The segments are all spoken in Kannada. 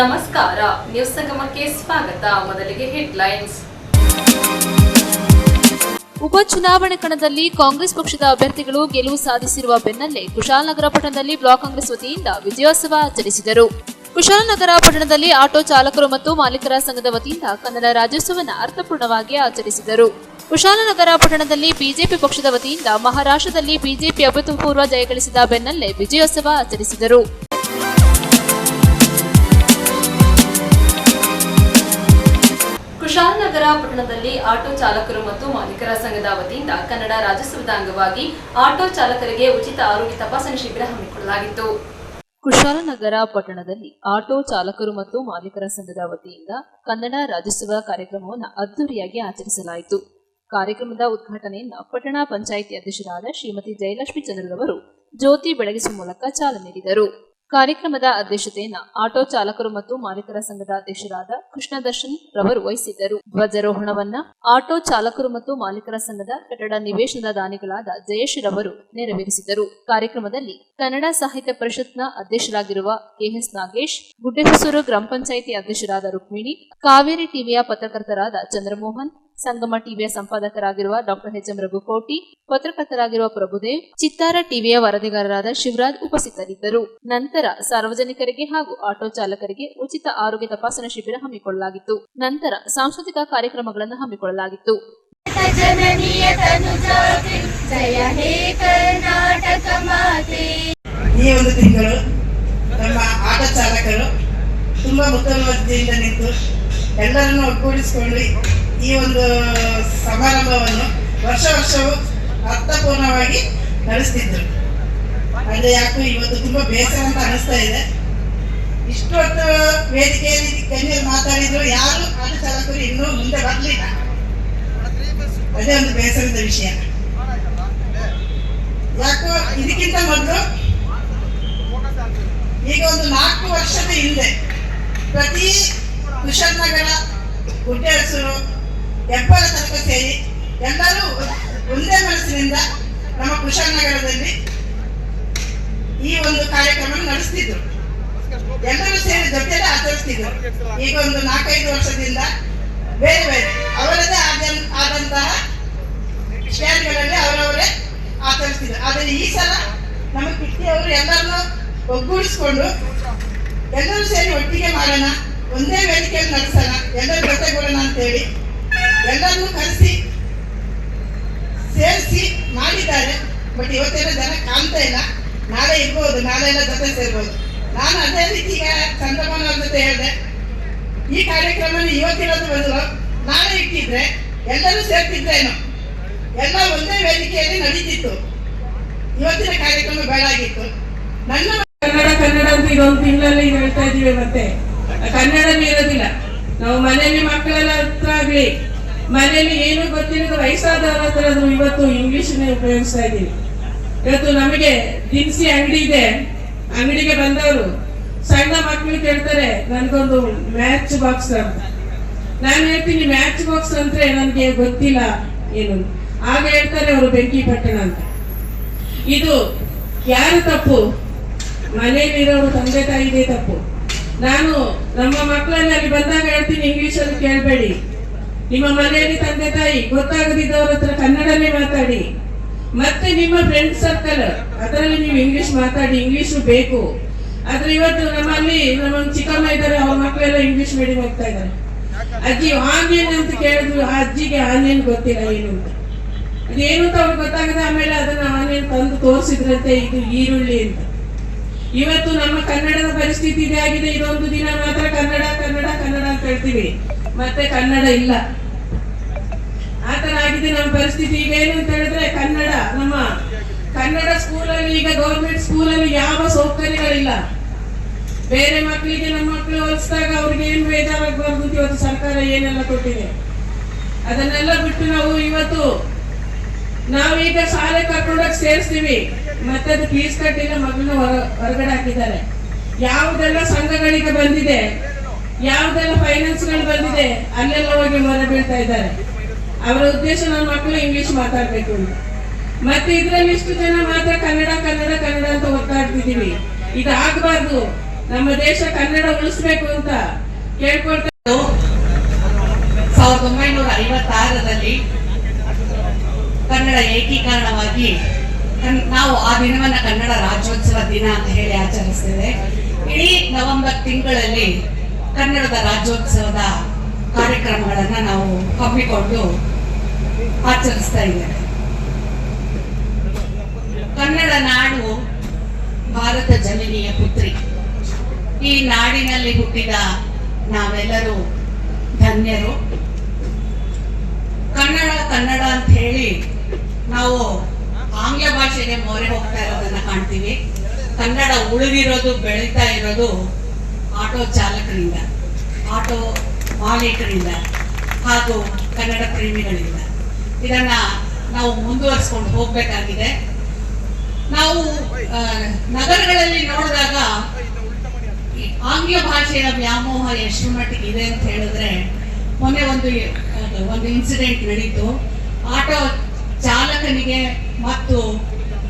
ನಮಸ್ಕಾರ, ನ್ಯೂಸ್ ಸಂಗಮಕ್ಕೆ ಸ್ವಾಗತ. ಮೊದಲಿಗೆ ಹೆಡ್ಲೈನ್ಸ್. ಉಪಚುನಾವಣೆ ಕಣದಲ್ಲಿ ಕಾಂಗ್ರೆಸ್ ಪಕ್ಷದ ಅಭ್ಯರ್ಥಿಗಳು ಗೆಲುವು ಸಾಧಿಸಿರುವ ಬೆನ್ನಲ್ಲೇ ಕುಶಾಲನಗರ ಪಟ್ಟಣದಲ್ಲಿ ಬ್ಲಾಕ್ ಕಾಂಗ್ರೆಸ್ ವತಿಯಿಂದ ವಿಜಯೋತ್ಸವ ಆಚರಿಸಿದರು. ಕುಶಾಲನಗರ ಪಟ್ಟಣದಲ್ಲಿ ಆಟೋ ಚಾಲಕರು ಮತ್ತು ಮಾಲೀಕರ ಸಂಘದ ವತಿಯಿಂದ ಕನ್ನಡ ರಾಜ್ಯೋತ್ಸವವನ್ನು ಅರ್ಥಪೂರ್ಣವಾಗಿ ಆಚರಿಸಿದರು. ಕುಶಾಲನಗರ ಪಟ್ಟಣದಲ್ಲಿ ಬಿಜೆಪಿ ಪಕ್ಷದ ವತಿಯಿಂದ ಮಹಾರಾಷ್ಟ್ರದಲ್ಲಿ ಬಿಜೆಪಿ ಅಭೂತಪೂರ್ವ ಜಯಗಳಿಸಿದ ಬೆನ್ನಲ್ಲೇ ವಿಜಯೋತ್ಸವ ಆಚರಿಸಿದರು. ಕುಶಾಲನಗರ ಪಟ್ಟಣದಲ್ಲಿ ಆಟೋ ಚಾಲಕರು ಮತ್ತು ಮಾಲೀಕರ ಸಂಘದ ವತಿಯಿಂದ ಕನ್ನಡ ರಾಜ್ಯೋತ್ಸವದ ಅಂಗವಾಗಿ ಆಟೋ ಚಾಲಕರಿಗೆ ಉಚಿತ ಆರೋಗ್ಯ ತಪಾಸಣೆ ಶಿಬಿರ ಹಮ್ಮಿಕೊಳ್ಳಲಾಗಿತ್ತು. ಕುಶಾಲನಗರ ಪಟ್ಟಣದಲ್ಲಿ ಆಟೋ ಚಾಲಕರು ಮತ್ತು ಮಾಲೀಕರ ಸಂಘದ ವತಿಯಿಂದ ಕನ್ನಡ ರಾಜ್ಯೋತ್ಸವ ಕಾರ್ಯಕ್ರಮವನ್ನು ಅದ್ದೂರಿಯಾಗಿ ಆಚರಿಸಲಾಯಿತು. ಕಾರ್ಯಕ್ರಮದ ಉದ್ಘಾಟನೆಯನ್ನು ಪಟ್ಟಣ ಪಂಚಾಯಿತಿ ಅಧ್ಯಕ್ಷರಾದ ಶ್ರೀಮತಿ ಜಯಲಕ್ಷ್ಮಿ ಚಂದ್ರರವರು ಜ್ಯೋತಿ ಬೆಳಗಿಸುವ ಮೂಲಕ ಚಾಲನೆ ನೀಡಿದರು. ಕಾರ್ಯಕ್ರಮದ ಅಧ್ಯಕ್ಷತೆಯನ್ನು ಆಟೋ ಚಾಲಕರು ಮತ್ತು ಮಾಲೀಕರ ಸಂಘದ ಅಧ್ಯಕ್ಷರಾದ ಕೃಷ್ಣ ದರ್ಶನ್ ರವರು ವಹಿಸಿದ್ದರು. ಧ್ವಜಾರೋಹಣವನ್ನ ಆಟೋ ಚಾಲಕರು ಮತ್ತು ಮಾಲೀಕರ ಸಂಘದ ಕಟ್ಟಡ ನಿವೇಶನದ ದಾನಿಗಳಾದ ಜಯಶ್ರೀ ರವರು ನೆರವೇರಿಸಿದರು. ಕಾರ್ಯಕ್ರಮದಲ್ಲಿ ಕನ್ನಡ ಸಾಹಿತ್ಯ ಪರಿಷತ್ನ ಅಧ್ಯಕ್ಷರಾಗಿರುವ ಕೆಎಸ್ ನಾಗೇಶ್, ಗುಡ್ಡೆಹೊಸೂರು ಗ್ರಾಮ ಪಂಚಾಯಿತಿ ಅಧ್ಯಕ್ಷರಾದ ರುಕ್ಮಿಣಿ, ಕಾವೇರಿ ಟಿವಿಯ ಪತ್ರಕರ್ತರಾದ ಚಂದ್ರಮೋಹನ್, ಸಂಗಮ ಟಿವಿಯ ಸಂಪಾದಕರಾಗಿರುವ ಡಾಕ್ಟರ್ ಎಚ್ ಎಂ ರಘುಕೋಟಿ, ಪತ್ರಕರ್ತರಾಗಿರುವ ಪ್ರಭುದೇವ್, ಚಿತ್ತಾರ ಟಿವಿಯ ವರದಿಗಾರರಾದ ಶಿವರಾಜ್ ಉಪಸ್ಥಿತರಿದ್ದರು. ನಂತರ ಸಾರ್ವಜನಿಕರಿಗೆ ಹಾಗೂ ಆಟೋ ಚಾಲಕರಿಗೆ ಉಚಿತ ಆರೋಗ್ಯ ತಪಾಸಣಾ ಶಿಬಿರ ಹಮ್ಮಿಕೊಳ್ಳಲಾಗಿತ್ತು. ನಂತರ ಸಾಂಸ್ಕೃತಿಕ ಕಾರ್ಯಕ್ರಮಗಳನ್ನು ಹಮ್ಮಿಕೊಳ್ಳಲಾಗಿತ್ತು. ಈ ಒಂದು ತಿಂಗಳು ನಮ್ಮ ಆಟೋ ಚಾಲಕರು ತುಂಬಾ ಮುತುವರ್ಜಿಯಿಂದ ನಿಂತು ಎಲ್ಲರನ್ನು ಒಗ್ಗೂಡಿಸಿಕೊಂಡು ಈ ಒಂದು ಸಮಾರಂಭವನ್ನು ವರ್ಷವೂ ಅರ್ಥಪೂರ್ಣವಾಗಿ ನಡೆಸ್ತಿದ್ರು. ಅಂದರೆ ಯಾಕೂ ಇವತ್ತು ತುಂಬಾ ಬೇಸರ ಅಂತ ಅನಿಸ್ತಾ ಇದೆ. ಇಷ್ಟು ಹೊತ್ತು ವೇದಿಕೆಯಲ್ಲಿ ಕಣ್ಣೀರು ಮಾತಾಡಿದ್ರು, ಯಾರು ಆಟೋ ಚಾಲಕರು ಇನ್ನೂ ಮುಂದೆ ಬರಲಿಲ್ಲ. ಅದೇ ಒಂದು ಬೇಸರದ ವಿಷಯ. ಯಾಕೋ ಇದಕ್ಕಿಂತ ಮೊದಲು ಈಗ ಒಂದು 4 ವರ್ಷದ ಹಿಂದೆ ಪ್ರತಿ ಕುಶಾಲನಗರ, ಗುಡ್ಡೆಹೊಸೂರು, ಹೆಬ್ಬಾಳ ತನಕ ಸೇರಿ ಎಲ್ಲರೂ ಒಂದೇ ಮನಸ್ಸಿನಿಂದ ನಮ್ಮ ಕುಶಾಲನಗರದಲ್ಲಿ ಈ ಒಂದು ಕಾರ್ಯಕ್ರಮ ನಡೆಸ್ತಿದ್ರು. ಎಲ್ಲರೂ ಸೇರಿ ಜೊತೆಯಲ್ಲೇ ಆಚರಿಸ್ತಿದ್ರು. ಈಗ ಒಂದು 4-5 ವರ್ಷದಿಂದ ಬೇರೆ ಬೇರೆ ಅವರದೇ ಆದಂತಹ ಸ್ಟ್ಯಾಂಡ್ಗಳಲ್ಲಿ ಅವರವರೇ ಆಚರಿಸ್ತಿದ್ರು. ಆದರೆ ಈ ಸಲ ನಮ್ಮ ಕಿಟ್ಟಿಯವರು ಎಲ್ಲರನ್ನೂ ಒಗ್ಗೂಡಿಸ್ಕೊಂಡು ಎಲ್ಲರೂ ಸೇರಿ ಒಟ್ಟಿಗೆ ಮಾಡೋಣ, ಒಂದೇ ವೇದಿಕೆಯಲ್ಲಿ ನಡೆಸೋಣ, ಎಲ್ಲರೂ ಜೊತೆಗೂಡೋಣ ಅಂತೇಳಿ ಎಲ್ಲರನ್ನೂ ಕರೆಸಿ ಸೇರಿಸಿ ಮಾಡಿದ್ದಾರೆ. ಬಟ್ ಇವತ್ತೆಲ್ಲ ಜನ ಕಾಣ್ತಾ ಇಲ್ಲ. ನಾಳೆ ಇರ್ಬೋದು, ನಾಳೆ ಎಲ್ಲ ಜೊತೆ ಸೇರ್ಬೋದು. ನಾನು ಅದೇ ರೀತಿ ಈಗ ಚಂದ್ರಮೋಹನ್ ಅವ್ರ ಜೊತೆ ಹೇಳಿದೆ, ಈ ಕಾರ್ಯಕ್ರಮ ಇವತ್ತಿರೋದು ಬದಲು ನಾಳೆ ಇಟ್ಟಿದ್ರೆ ಎಲ್ಲರೂ ಸೇರ್ತಿದ್ರೇನು, ಎಲ್ಲ ಒಂದೇ ವೇದಿಕೆಯಲ್ಲಿ ನಡೀತಿತ್ತು. ಇವತ್ತಿನ ಕಾರ್ಯಕ್ರಮ ಬೇಡ ಆಗಿತ್ತು. ನನ್ನ ಕನ್ನಡ ಅಂತ ಇದೊಂದು ತಿಂಗಳಲ್ಲಿ ಹೇಳ್ತಾ ಇದೀವಿ. ಮತ್ತೆ ಕನ್ನಡನೇ ಇರೋದಿಲ್ಲ. ನಾವು ಮನೆಯಲ್ಲಿ ಮಕ್ಕಳೆಲ್ಲ ಹತ್ರ ಆಗ್ಲಿ, ಮನೆಯಲ್ಲಿ ಏನು ಗೊತ್ತಿರೋದು ವಯಸ್ಸಾದವರ ಹತ್ರ ಇವತ್ತು ಇಂಗ್ಲಿಷ್ನೇ ಉಪಯೋಗಿಸ್ತಾ ಇದ್ದೀವಿ. ಇವತ್ತು ನಮಗೆ ದಿನಸಿ ಅಂಗಡಿ ಇದೆ, ಅಂಗಡಿಗೆ ಬಂದವರು ಸಣ್ಣ ಮಕ್ಕಳು ಕೇಳ್ತಾರೆ, ನನ್ಗೊಂದು ಮ್ಯಾಚ್ ಬಾಕ್ಸ್ ಅಂತ. ನಾನು ಹೇಳ್ತೀನಿ ಮ್ಯಾಚ್ ಬಾಕ್ಸ್ ಅಂದ್ರೆ ನನ್ಗೆ ಗೊತ್ತಿಲ್ಲ ಏನು. ಆಗ ಹೇಳ್ತಾರೆ ಅವರು ಬೆಂಕಿ ಪಟ್ಟಣ ಅಂತ. ಇದು ಯಾರು ತಪ್ಪು? ಮನೆಯಲ್ಲಿರೋರು ತಂದೆ ತಾಯಿದೇ ತಪ್ಪು. ನಾನು ನಮ್ಮ ಮಕ್ಕಳನ್ನ ಅಲ್ಲಿ ಬಂದಾಗ ಹೇಳ್ತೀನಿ, ಇಂಗ್ಲಿಷಲ್ಲಿ ಕೇಳಬೇಡಿ. ನಿಮ್ಮ ಮನೆಯಲ್ಲಿ ತಂದೆ ತಾಯಿ ಗೊತ್ತಾಗದಿದ್ದವ್ರ ಹತ್ರ ಕನ್ನಡನೇ ಮಾತಾಡಿ. ಮತ್ತೆ ನಿಮ್ಮ ಫ್ರೆಂಡ್ ಸರ್ಕಲ್ ಅದರಲ್ಲಿ ನೀವು ಇಂಗ್ಲಿಷ್ ಮಾತಾಡಿ. ಇಂಗ್ಲಿಷು ಬೇಕು. ಆದ್ರೆ ಇವತ್ತು ನಮ್ಮಲ್ಲಿ ನಮ್ಮ ಚಿಕ್ಕಮ್ಮ ಇದ್ದಾರೆ, ಅವ್ರ ಮಕ್ಕಳೆಲ್ಲ ಇಂಗ್ಲಿಷ್ ಮೀಡಿಯಂ ಹೋಗ್ತಾ ಇದ್ದಾರೆ. ಅಜ್ಜಿ ಆನ್ಲೈನ್ ಅಂತ ಕೇಳಿದ್ರು, ಆ ಅಜ್ಜಿಗೆ ಆನ್ಲೈನ್ ಗೊತ್ತಿಲ್ಲ ಏನು ಅಂತ. ಅದೇನು ಅಂತ ಅವ್ರಿಗೆ ಗೊತ್ತಾಗದೆ ಆಮೇಲೆ ಅದನ್ನ ಆನ್ಲೈನ್ ತಂದು ತೋರಿಸಿದ್ರಂತೆ, ಇದು ಈರುಳ್ಳಿ ಅಂತ. ಇವತ್ತು ನಮ್ಮ ಕನ್ನಡದ ಪರಿಸ್ಥಿತಿ ಇದೇ ಆಗಿದೆ. ಇದೊಂದು ದಿನ ಮಾತ್ರ ಕನ್ನಡ ಕನ್ನಡ ಕನ್ನಡ ಅಂತ ಹೇಳ್ತೀವಿ, ಮತ್ತೆ ಕನ್ನಡ ಇಲ್ಲ. ಆತರ ಆಗಿದೆ ನಮ್ಮ ಪರಿಸ್ಥಿತಿ. ಈಗ ಏನು ಅಂತ ಹೇಳಿದ್ರೆ ಕನ್ನಡ, ನಮ್ಮ ಕನ್ನಡ ಸ್ಕೂಲಲ್ಲಿ ಈಗ ಗೌರ್ಮೆಂಟ್ ಸ್ಕೂಲಲ್ಲಿ ಯಾವ ಸೌಕರ್ಯಗಳಿಲ್ಲ. ಬೇರೆ ಮಕ್ಕಳಿಗೆ ನಮ್ಮ ಮಕ್ಕಳು ಹೋಲಿಸಿದಾಗ ಅವ್ರಿಗೆ ಏನು ಬೇಜಾರಾಗಬಾರ್ದು ಅಂತ ಇವತ್ತು ಸರ್ಕಾರ ಏನೆಲ್ಲ ಕೊಟ್ಟಿದೆ. ಅದನ್ನೆಲ್ಲ ಬಿಟ್ಟು ನಾವೀಗ ಶಾಲೆ ಕರ್ಕೊಂಡೋಗಿ ಸೇರಿಸ್ತೀವಿ, ಮತ್ತೆ ಅದು ಫೀಸ್ ಕಟ್ಟಿಲ್ಲ, ಮಗಳನ್ನ ಹೊರಗಡೆ ಹಾಕಿದ್ದಾರೆ. ಯಾವುದೆಲ್ಲ ಸಂಘಗಳಿಗೆ ಬಂದಿದೆ, ಯಾವುದೆಲ್ಲ ಫೈನಾನ್ಸ್ಗಳು ಬಂದಿದೆ, ಅಲ್ಲೆಲ್ಲ ಹೋಗಿ ಮೊರೆ ಬೀಳ್ತಾ ಇದ್ದಾರೆ. ಅವರ ಉದ್ದೇಶ ನನ್ನ ಮಕ್ಕಳು ಇಂಗ್ಲಿಷ್ ಮಾತಾಡ್ಬೇಕು ಅಂತ. ಮತ್ತೆ ಇದ್ರಲ್ಲಿ ಇಷ್ಟು ಜನ ಮಾತ್ರ ಕನ್ನಡ ಕನ್ನಡ ಕನ್ನಡ ಅಂತ ಒತ್ತಾಡ್ತಿದೀವಿ. ಇದಾಗಬಾರ್ದು. ನಮ್ಮ ದೇಶ ಕನ್ನಡ ಉಳಿಸ್ಬೇಕು ಅಂತ ಕೇಳ್ಕೊಳ್ತಾ 1956ರಲ್ಲಿ ಕನ್ನಡ ಏಕೀಕರಣವಾಗಿ ನಾವು ಆ ದಿನವನ್ನ ಕನ್ನಡ ರಾಜ್ಯೋತ್ಸವ ದಿನ ಅಂತ ಹೇಳಿ ಆಚರಿಸ್ತೇವೆ. ಇಡೀ ನವೆಂಬರ್ ತಿಂಗಳಲ್ಲಿ ಕನ್ನಡದ ರಾಜ್ಯೋತ್ಸವದ ಕಾರ್ಯಕ್ರಮಗಳನ್ನ ನಾವು ಹಮ್ಮಿಕೊಂಡು ಆಚರಿಸ್ತಾ ಇದ್ದೇವೆ. ಕನ್ನಡ ನಾಡು ಭಾರತ ಜನನಿಯ ಪುತ್ರಿ. ಈ ನಾಡಿನಲ್ಲಿ ಹುಟ್ಟಿದ ನಾವೆಲ್ಲರೂ ಧನ್ಯರು. ಕನ್ನಡ ಅಂತ ಹೇಳಿ ನಾವು ಆಂಗ್ಲ ಭಾಷೆಗೆ ಮೊರೆ ಹೋಗ್ತಾ ಇರೋದನ್ನ ಕಾಣ್ತೀವಿ. ಕನ್ನಡ ಉಳಿದಿರೋದು ಬೆಳೀತಾ ಇರೋದು ಆಟೋ ಚಾಲಕರಿಂದ, ಆಟೋ ಮಾಲೀಕರಿಂದ ಹಾಗೂ ಕನ್ನಡ ಪ್ರೇಮಿಗಳಿಂದ. ಇದನ್ನ ನಾವು ಮುಂದುವರಿಸ್ಕೊಂಡು ಹೋಗ್ಬೇಕಾಗಿದೆ. ನಾವು ನಗರಗಳಲ್ಲಿ ನೋಡಿದಾಗ ಆಂಗ್ಲ ಭಾಷೆಯ ವ್ಯಾಮೋಹ ಎಷ್ಟು ಮಟ್ಟಿಗೆ ಇದೆ ಅಂತ ಹೇಳಿದ್ರೆ, ಮೊನ್ನೆ ಒಂದು ಇನ್ಸಿಡೆಂಟ್ ನಡೀತು. ಆಟೋ ಚಾಲಕನಿಗೆ ಮತ್ತು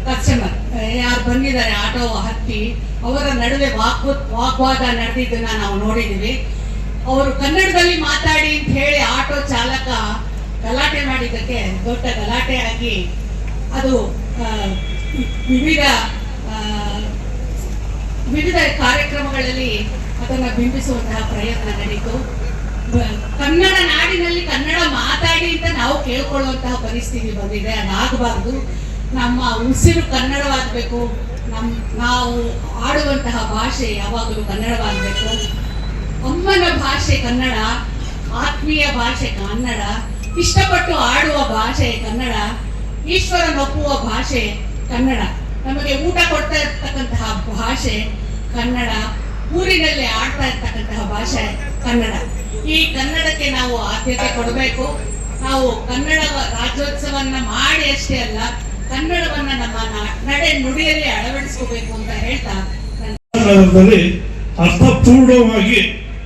ಕಸ್ಟಮರ್ ಯಾರು ಬಂದಿದ್ದಾರೆ ಆಟೋ ಹತ್ತಿ ಅವರ ನಡುವೆ ವಾಗ್ವಾದ ನಡೆದಿದ್ದನ್ನ ನಾವು ನೋಡಿದೀವಿ. ಅವರು ಕನ್ನಡದಲ್ಲಿ ಮಾತಾಡಿ ಅಂತ ಹೇಳಿ ಆಟೋ ಚಾಲಕ ಗಲಾಟೆ ಮಾಡಿದ್ದಕ್ಕೆ ದೊಡ್ಡ ಗಲಾಟೆ ಆಗಿ ಅದು ವಿವಿಧ ಕಾರ್ಯಕ್ರಮಗಳಲ್ಲಿ ಅದನ್ನ ಬಿಂಬಿಸುವಂತಹ ಪ್ರಯತ್ನ ನಡೀತು. ಕನ್ನಡ ನಾಡಿನಲ್ಲಿ ಕನ್ನಡ ಮಾತಾಡಿ ಅಂತ ನಾವು ಕೇಳ್ಕೊಳ್ಳುವಂತಹ ಪರಿಸ್ಥಿತಿ ಬಂದಿದೆ. ಅದಾಗಬಾರ್ದು. ನಮ್ಮ ಉಸಿರು ಕನ್ನಡವಾಗಬೇಕು. ನಾವು ಆಡುವಂತಹ ಭಾಷೆ ಯಾವಾಗಲೂ ಕನ್ನಡವಾಗಬೇಕು. ಅಮ್ಮನ ಭಾಷೆ ಕನ್ನಡ, ಆತ್ಮೀಯ ಭಾಷೆ ಕನ್ನಡ, ಇಷ್ಟಪಟ್ಟು ಆಡುವ ಭಾಷೆ ಕನ್ನಡ, ಈಶ್ವರನೊಪ್ಪುವ ಭಾಷೆ ಕನ್ನಡ, ನಮಗೆ ಊಟ ಕೊಡ್ತಾ ಇರ್ತಕ್ಕಂತಹ ಭಾಷೆ ಕನ್ನಡ, ಊರಿನಲ್ಲಿ ಆಡ್ತಾ ಇರ್ತಕ್ಕಂತಹ ಭಾಷೆ ಕನ್ನಡ. ಈ ಕನ್ನಡಕ್ಕೆ ನಾವು ಆದ್ಯತೆ ಕೊಡಬೇಕು. ನಾವು ಕನ್ನಡ ರಾಜ್ಯೋತ್ಸವನ್ನ ಮಾಡಿ ಅಷ್ಟೇ ಅಲ್ಲ, ಕನ್ನಡವನ್ನ ನಮ್ಮ ನಡೆ ನುಡಿಯಲ್ಲಿ ಅಳವಡಿಸ್ಕೋಬೇಕು ಅಂತ ಹೇಳ್ತಾ ನಗರದಲ್ಲಿ ಅರ್ಥಪೂರ್ಣವಾಗಿ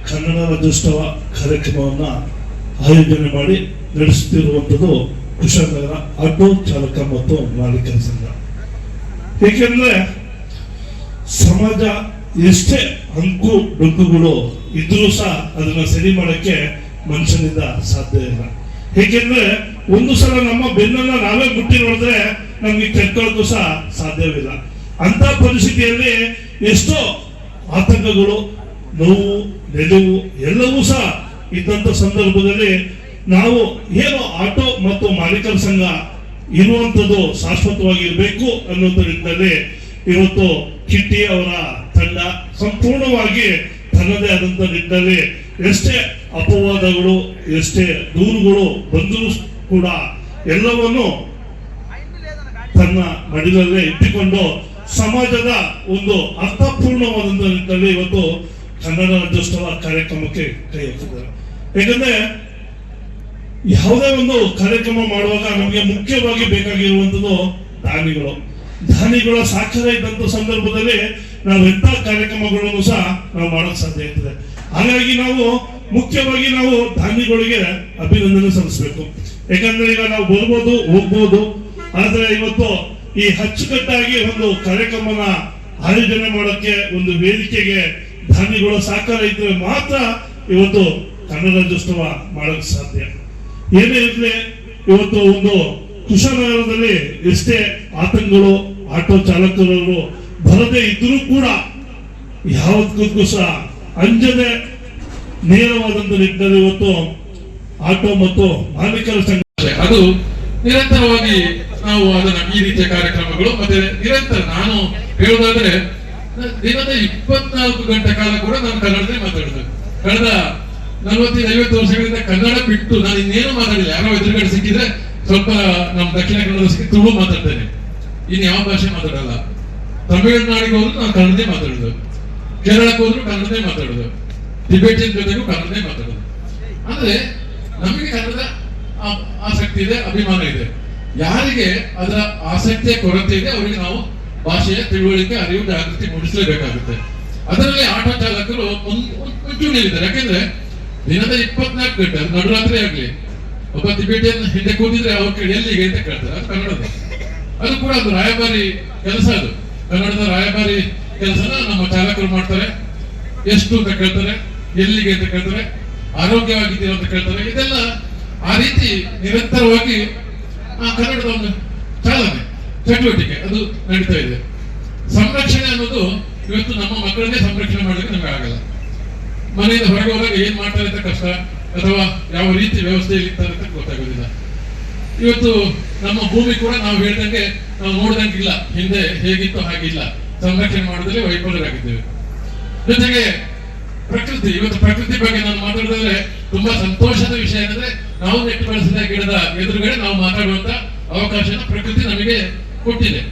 ಕನ್ನಡ ರಾಜ್ಯೋತ್ಸವ ಕಾರ್ಯಕ್ರಮವನ್ನ ಆಯೋಜನೆ ಮಾಡಿ ನಡೆಸುತ್ತಿರುವಂಥದ್ದು ಕುಶಾಲನಗರ ಆಟೋ ಚಾಲಕ ಮತ್ತು ಮಾಲೀಕರ ಸಂಘ. ಏಕೆಂದ್ರೆ ಸಮಾಜ ಎಷ್ಟೇ ಅಂಕು ಡೊಂಕುಗಳು ಇದ್ರೂ ಸಹ ಅದನ್ನ ಸರಿ ಮಾಡಕ್ಕೆ ಮನುಷ್ಯನಿಂದ ಸಾಧ್ಯ ಇಲ್ಲ. ಏಕೆಂದ್ರೆ ಒಂದು ಸಲ ನಮ್ಮ ಬೆನ್ನನ್ನ ನಾವೇ ಮುಟ್ಟಿ ನೋಡಿದ್ರೆ ನಮ್ಗೆ ಕೆಟ್ಕೊಳ್ಳೋದು ಸಹ ಸಾಧ್ಯವಿಲ್ಲ. ಅಂತ ಪರಿಸ್ಥಿತಿಯಲ್ಲಿ ಎಷ್ಟೋ ಆತಂಕಗಳು, ನೋವು, ನೆಲುವು ಎಲ್ಲವೂ ಸಹ ಇದ್ದಂತ ಸಂದರ್ಭದಲ್ಲಿ ನಾವು ಏನು ಆಟೋ ಮತ್ತು ಮಾಲೀಕರ ಸಂಘ ಇರುವಂತದ್ದು ಶಾಶ್ವತವಾಗಿ ಇರಬೇಕು ಅನ್ನುವಂಥ ನಿಟ್ಟಿನಲ್ಲಿ ಇವತ್ತು ಕಿಟ್ಟಿ ಅವರ ತಂಡ ಸಂಪೂರ್ಣವಾಗಿ ತನ್ನದೇ ಆದಂತ ನಿಟ್ಟಿನಲ್ಲಿ ಎಷ್ಟೇ ಅಪವಾದಗಳು, ಎಷ್ಟೇ ದೂರುಗಳು ಬಂದರೂ ಕೂಡ ಎಲ್ಲವನ್ನು ತನ್ನ ಮಡಿಲಲ್ಲೇ ಇಟ್ಟುಕೊಂಡು ಸಮಾಜದ ಒಂದು ಅರ್ಥಪೂರ್ಣವಾದಂತ ನಿಟ್ಟಿನಲ್ಲಿ ಇವತ್ತು ಕನ್ನಡ ರಾಜ್ಯೋತ್ಸವ ಕಾರ್ಯಕ್ರಮಕ್ಕೆ ಕೈ ಹಾಕಿದ್ದಾರೆ. ಯಾಕಂದ್ರೆ ಯಾವುದೇ ಒಂದು ಕಾರ್ಯಕ್ರಮ ಮಾಡುವಾಗ ನಮಗೆ ಮುಖ್ಯವಾಗಿ ಬೇಕಾಗಿರುವಂತದ್ದು ದಾನಿಗಳ ಸಾಕ್ಷರ ಇದ್ದಂತ ಸಂದರ್ಭದಲ್ಲಿ ನಾವು ಎಂತ ಕಾರ್ಯಕ್ರಮಗಳನ್ನು ಸಹ ನಾವು ಮಾಡಕ್ ಸಾಧ್ಯ ಇರ್ತದೆ. ಹಾಗಾಗಿ ನಾವು ಮುಖ್ಯವಾಗಿ ನಾವು ದಾನಿಗಳಿಗೆ ಅಭಿನಂದನೆ ಸಲ್ಲಿಸಬೇಕು. ಯಾಕಂದ್ರೆ ಈಗ ನಾವು ಬರ್ಬೋದು ಹೋಗ್ಬೋದು, ಆದ್ರೆ ಇವತ್ತು ಈ ಅಚ್ಚುಕಟ್ಟಾಗಿ ಒಂದು ಕಾರ್ಯಕ್ರಮನ ಆಯೋಜನೆ ಮಾಡೋಕ್ಕೆ ಒಂದು ವೇದಿಕೆಗೆ ದಾನಿಗಳ ಸಹಕಾರ ಇದ್ರೆ ಮಾತ್ರ ಇವತ್ತು ಕನ್ನಡ ರಾಜ್ಯೋತ್ಸವ ಮಾಡಕ್ ಸಾಧ್ಯ. ಏನೇ ಇರಲಿ, ಇವತ್ತು ಒಂದು ಕುಶಾಲನಗರದಲ್ಲಿ ಎಷ್ಟೇ ಆತಂಕಗಳು, ಆಟೋ ಚಾಲಕರು ಬರದೇ ಇದ್ರೂ ಕೂಡ ಯಾವುದಕ್ಕೂ ಸಹ ಅಂಜದೆ ನೇರವಾದಂತ ನಿಟ್ಟಿನಲ್ಲಿ ಇವತ್ತು ಆಟೋ ಮತ್ತು ಮಾಲೀಕರ ಸಂಘ ಅದು ನಿರಂತರವಾಗಿ ನಾವು ಅದನ್ನ ಈ ರೀತಿಯ ಕಾರ್ಯಕ್ರಮಗಳು ಮತ್ತೆ ನಿರಂತರ ನಾನು ಹೇಳುವುದಾದ್ರೆ ದಿನದ 24 ಗಂಟೆ ಕಾಲ ಕೂಡ ನಾನು ಕನ್ನಡದಲ್ಲಿ ಮಾತಾಡಿದೆ. ಕಳೆದ 40-50 ವರ್ಷಗಳಿಂದ ಕನ್ನಡ ಬಿಟ್ಟು ನಾನು ಇನ್ನೇನು ಮಾತಾಡಿಲ್ಲ. ಯಾರೋ ಎದುರುಗಡೆ ಸಿಕ್ಕಿದ್ರೆ ಸ್ವಲ್ಪ ನಮ್ಮ ದಕ್ಷಿಣ ಕನ್ನಡ ಸಿಕ್ಕಿ ತುಳು ಮಾತಾಡ್ತೇನೆ, ಇನ್ನು ಯಾವ ಭಾಷೆ ಮಾತಾಡಲ್ಲ. ತಮಿಳುನಾಡಿಗೆ ಹೋದ್ರು ನಾನು ಕನ್ನಡದೇ ಮಾತಾಡೋದು, ಕೇರಳಕ್ಕೆ ಹೋದ್ರು ಕನ್ನಡದೇ ಮಾತಾಡೋದು, ಟಿಬೇಟಿಯನ್ ಜೊತೆಗೂ ಕನ್ನಡದೇ ಮಾತಾಡೋದು. ಅಂದ್ರೆ ನಮಗೆ ಕನ್ನಡದ ಆಸಕ್ತಿ ಇದೆ, ಅಭಿಮಾನ ಇದೆ. ಯಾರಿಗೆ ಅದರ ಆಸಕ್ತಿಯ ಕೊರತೆ ಇದೆ ಅವರಿಗೆ ನಾವು ಭಾಷೆಯ ತಿಳುವಳಿಕೆ, ಅರಿವು, ಜಾಗೃತಿ ಮೂಡಿಸಲೇಬೇಕಾಗುತ್ತೆ. ಅದರಲ್ಲಿ ಆಟೋ ಚಾಲಕರು ಮುಂಚೂಣಿಯಲ್ಲಿದ್ದಾರೆ. ಯಾಕೆಂದ್ರೆ ದಿನದ 24 ಗಂಟೆ ನಡುರಾತ್ರಿ ಆಗ್ಲಿ ಒಬ್ಬ ಟಿಬೇಟಿಯನ್ ಹಿಂದೆ ಕೂತಿದ್ರೆ ಅವ್ರ ಕೇಳಿ ಎಲ್ಲಿಗೆ ಅಂತ ಕೇಳ್ತಾರೆ. ಅದು ಕನ್ನಡದ, ಅದು ಕೂಡ ಒಂದು ರಾಯಭಾರಿ ಕೆಲಸ. ಅದು ಕನ್ನಡದ ರಾಯಭಾರಿ ಕೆಲಸನ ನಮ್ಮ ಚಾಲಕರು ಮಾಡ್ತಾರೆ. ಎಷ್ಟು ಅಂತ ಕೇಳ್ತಾರೆ, ಎಲ್ಲಿಗೆ ಅಂತ ಕೇಳ್ತಾರೆ, ಆರೋಗ್ಯವಾಗಿದ್ದೀರೋ ಅಂತ ಕೇಳ್ತಾರೆ. ಇದೆಲ್ಲ ಆ ರೀತಿ ನಿರಂತರವಾಗಿ ಕನ್ನಡದ ಒಂದು ಚಾಲನೆ ಚಟುವಟಿಕೆ ಅದು ನಡೀತಾ ಇದೆ. ಸಂರಕ್ಷಣೆ ಅನ್ನೋದು ಇವತ್ತು ನಮ್ಮ ಮಕ್ಕಳನ್ನೇ ಸಂರಕ್ಷಣೆ ಮಾಡಲಿಕ್ಕೆ ನಮಗೆ ಆಗಲ್ಲ. ಮನೆಯಿಂದ ಹೊರಗೆ ಹೋದಾಗ ಏನ್ ಮಾಡ್ತಾರೆ ಅಂತ ಕಷ್ಟ, ಅಥವಾ ಯಾವ ರೀತಿ ವ್ಯವಸ್ಥೆಯಲ್ಲಿ ಇರ್ತಾರೆ ಅಂತ ಗೊತ್ತಾಗೋದಿಲ್ಲ. ಇವತ್ತು ನಮ್ಮ ಭೂಮಿ ಕೂಡ ನಾವು ಹೇಳ್ದಂಗೆ ನಾವು ನೋಡ್ದಂಗಿಲ್ಲ, ಹಿಂದೆ ಹೇಗಿತ್ತು ಹಾಗಿಲ್ಲ. ಸಂರಕ್ಷಣೆ ಮಾಡೋದ್ರಲ್ಲಿ ವೈಫಲ್ಯರಾಗಿದ್ದೇವೆ. ಜೊತೆಗೆ ಪ್ರಕೃತಿ, ಇವತ್ತು ಪ್ರಕೃತಿ ಬಗ್ಗೆ ನಾನು ಮಾತಾಡಿದ್ರೆ ತುಂಬಾ ಸಂತೋಷದ ವಿಷಯ ಏನಂದ್ರೆ ನಾವು ನೆಟ್ಟು ಬೆಳೆಸಿದ ಗಿಡದ ಎದುರುಗಡೆ ನಾವು ಮಾತಾಡುವಂತ ಅವಕಾಶನ ಪ್ರಕೃತಿ ನಮಗೆ ಕೊಟ್ಟಿದೆ.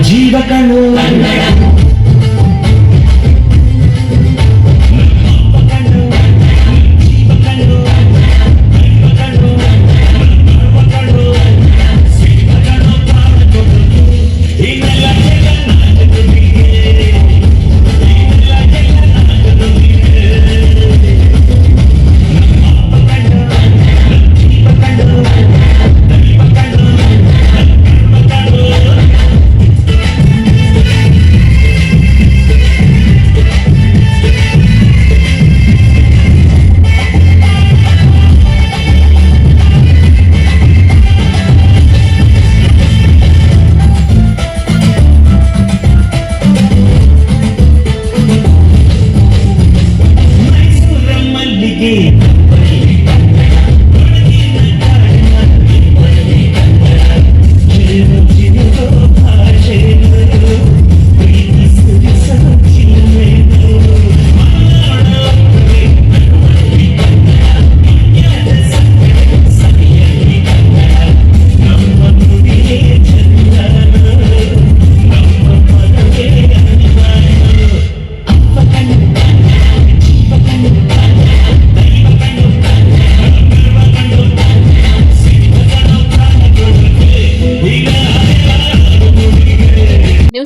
ಜೀವ ಕಣ್ಣು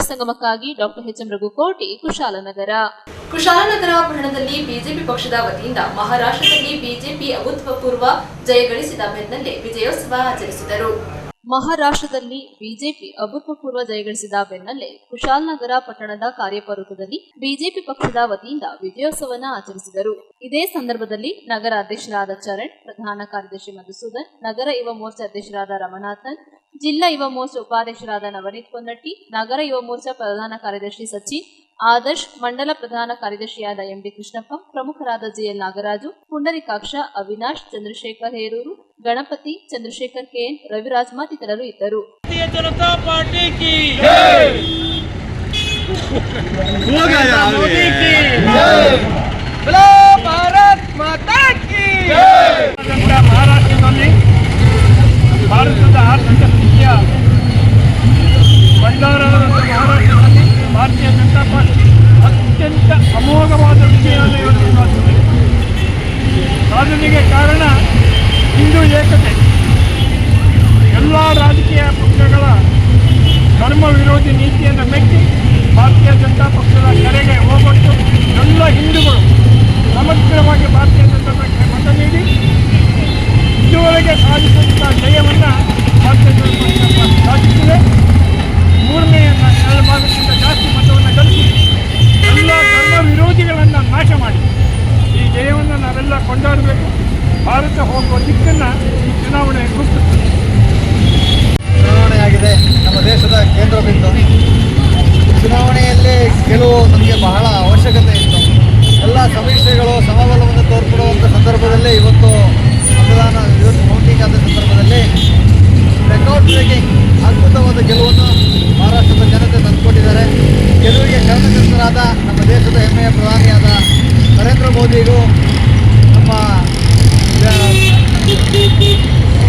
ಸಂಗಮಕ್ಕಾಗಿ doctor H M Raghukoti, Kushalanagar. Kushalanagar ಪಟ್ಟಣದಲ್ಲಿ ಬಿಜೆಪಿ ಪಕ್ಷದ ವತಿಯಿಂದ ಮಹಾರಾಷ್ಟ್ರದಲ್ಲಿ ಬಿಜೆಪಿ ಅಭೂತಪೂರ್ವ ಜಯ ಗಳಿಸಿದ ಬೆನ್ನಲ್ಲೇ ವಿಜಯೋತ್ಸವ ಆಚರಿಸಿದರು. ಮಹಾರಾಷ್ಟ್ರದಲ್ಲಿ ಬಿಜೆಪಿ ಅಭೂತಪೂರ್ವ ಜಯಗಳಿಸಿದ ಬೆನ್ನಲ್ಲೇ ಕುಶಾಲನಗರ ಪಟ್ಟಣದ ಕಾರ್ಯಪರ್ವತದಲ್ಲಿ ಬಿಜೆಪಿ ಪಕ್ಷದ ವತಿಯಿಂದ ವಿಜಯೋತ್ಸವವನ್ನು ಆಚರಿಸಿದರು. ಇದೇ ಸಂದರ್ಭದಲ್ಲಿ ನಗರ ಅಧ್ಯಕ್ಷರಾದ ಚರಣ್, ಪ್ರಧಾನ ಕಾರ್ಯದರ್ಶಿ ಮಧುಸೂದನ್, ನಗರ ಯುವ ಮೋರ್ಚಾ ಅಧ್ಯಕ್ಷರಾದ ರಮನಾಥನ್, ಜಿಲ್ಲಾ ಯುವ ಮೋರ್ಚಾ ಉಪಾಧ್ಯಕ್ಷರಾದ ನವನೀತ್ ಪೊನ್ನಟ್ಟಿ, ನಗರ ಯುವ ಮೋರ್ಚಾ ಪ್ರಧಾನ ಕಾರ್ಯದರ್ಶಿ ಸಚಿನ್, ಆದರ್ಶ್, ಮಂಡಲ ಪ್ರಧಾನ ಕಾರ್ಯದರ್ಶಿಯಾದ ಎಂಡಿ ಕೃಷ್ಣಪ್ಪ, ಪ್ರಮುಖರಾದ ಜಿಎಲ್ ನಾಗರಾಜು, ಪುಂಡರಿಕಾಕ್ಷ, ಅವಿನಾಶ್, ಚಂದ್ರಶೇಖರ್ ಹೇರೂರು, ಗಣಪತಿ, ಚಂದ್ರಶೇಖರ್ ಕೆಎನ್, ರವಿರಾಜ್ ಮತ್ತಿತರರು ಇದ್ದರು. जनता पार्टी की मोदी की बोलो भारत माता की ಮಹಾರಾಷ್ಟ್ರದಲ್ಲಿ ಭಾರತದ ಆರ್ಥಿಕ ಸ್ಥಿತಿಯ ಭಂಡಾರದ ಮಹಾರಾಷ್ಟ್ರದಲ್ಲಿ ಭಾರತೀಯ ಜನತಾ ಪಾರ್ಟಿ ಅತ್ಯಂತ ಅಮೋಘವಾದ ವಿಜಯವನ್ನು ಇವತ್ತು ಸಾಧಿಸಿದೆ. ಸಾಧನೆಗೆ ಕಾರಣ ಹಿಂದೂ ಏಕತೆ. ಎಲ್ಲ ರಾಜಕೀಯ ಪಕ್ಷಗಳ ಧರ್ಮ ವಿರೋಧಿ ನೀತಿಯನ್ನು ಮೆಚ್ಚಿ ಭಾರತೀಯ ಜನತಾ ಪಕ್ಷದ ಕರೆಗೆ ಹೋಗೊಟ್ಟು ಎಲ್ಲ ಹಿಂದೂಗಳು ಸಮಗ್ರವಾಗಿ ಭಾರತೀಯ ಜನತಾ ಪಕ್ಷಕ್ಕೆ ಮತ ನೀಡಿ ಇದುವರೆಗೆ ಸಾಧಿಸಿದಂಥ ಜಯವನ್ನು ಭಾರತೀಯ ಜನತಾ ಪಕ್ಷ ಸಾಧಿಸಿದೆ. ಮೂರನೇ 2 ಭಾಗಕ್ಕಿಂತ ಜಾಸ್ತಿ ಮತವನ್ನು ಗಳಿಸಿ ಎಲ್ಲ ಧರ್ಮ ವಿರೋಧಿಗಳನ್ನು ನಾಶ ಮಾಡಿ ಈ ಜಯವನ್ನು ನಾವೆಲ್ಲ ಕೊಂಡಾಡಬೇಕು. ಭಾರತ ಹೋಗುವ ದಿಕ್ಕನ್ನು ಈ ಚುನಾವಣೆ ರೂಪಿಸುತ್ತದೆ. ಚುನಾವಣೆಯಾಗಿದೆ ನಮ್ಮ ದೇಶದ ಕೇಂದ್ರ ಬಿಂದು. ಚುನಾವಣೆಯಲ್ಲಿ ಗೆಲುವು ನಮಗೆ ಬಹಳ ಅವಶ್ಯಕತೆ ಇತ್ತು. ಎಲ್ಲ ಸಮೀಕ್ಷೆಗಳು ಸಮಬಲವನ್ನು ತೋರ್ಪಡುವಂಥ ಸಂದರ್ಭದಲ್ಲಿ ಇವತ್ತು ಕೌಂಟಿಂಗ್ ಆದ ಸಂದರ್ಭದಲ್ಲಿ ರೆಕಾರ್ಡ್ ಬ್ರೇಕಿಂಗ್ ಅದ್ಭುತವಾದ ಗೆಲುವನ್ನು ಮಹಾರಾಷ್ಟ್ರದ ಜನತೆ ತಂದುಕೊಟ್ಟಿದ್ದಾರೆ. ಗೆಲುವಿಗೆ ಕಾರಣಕರ್ತರಾದ ನಮ್ಮ ದೇಶದ ಹೆಮ್ಮೆಯ ಪ್ರಧಾನಿಯಾದ ನರೇಂದ್ರ ಮೋದಿಗೂ, ನಮ್ಮ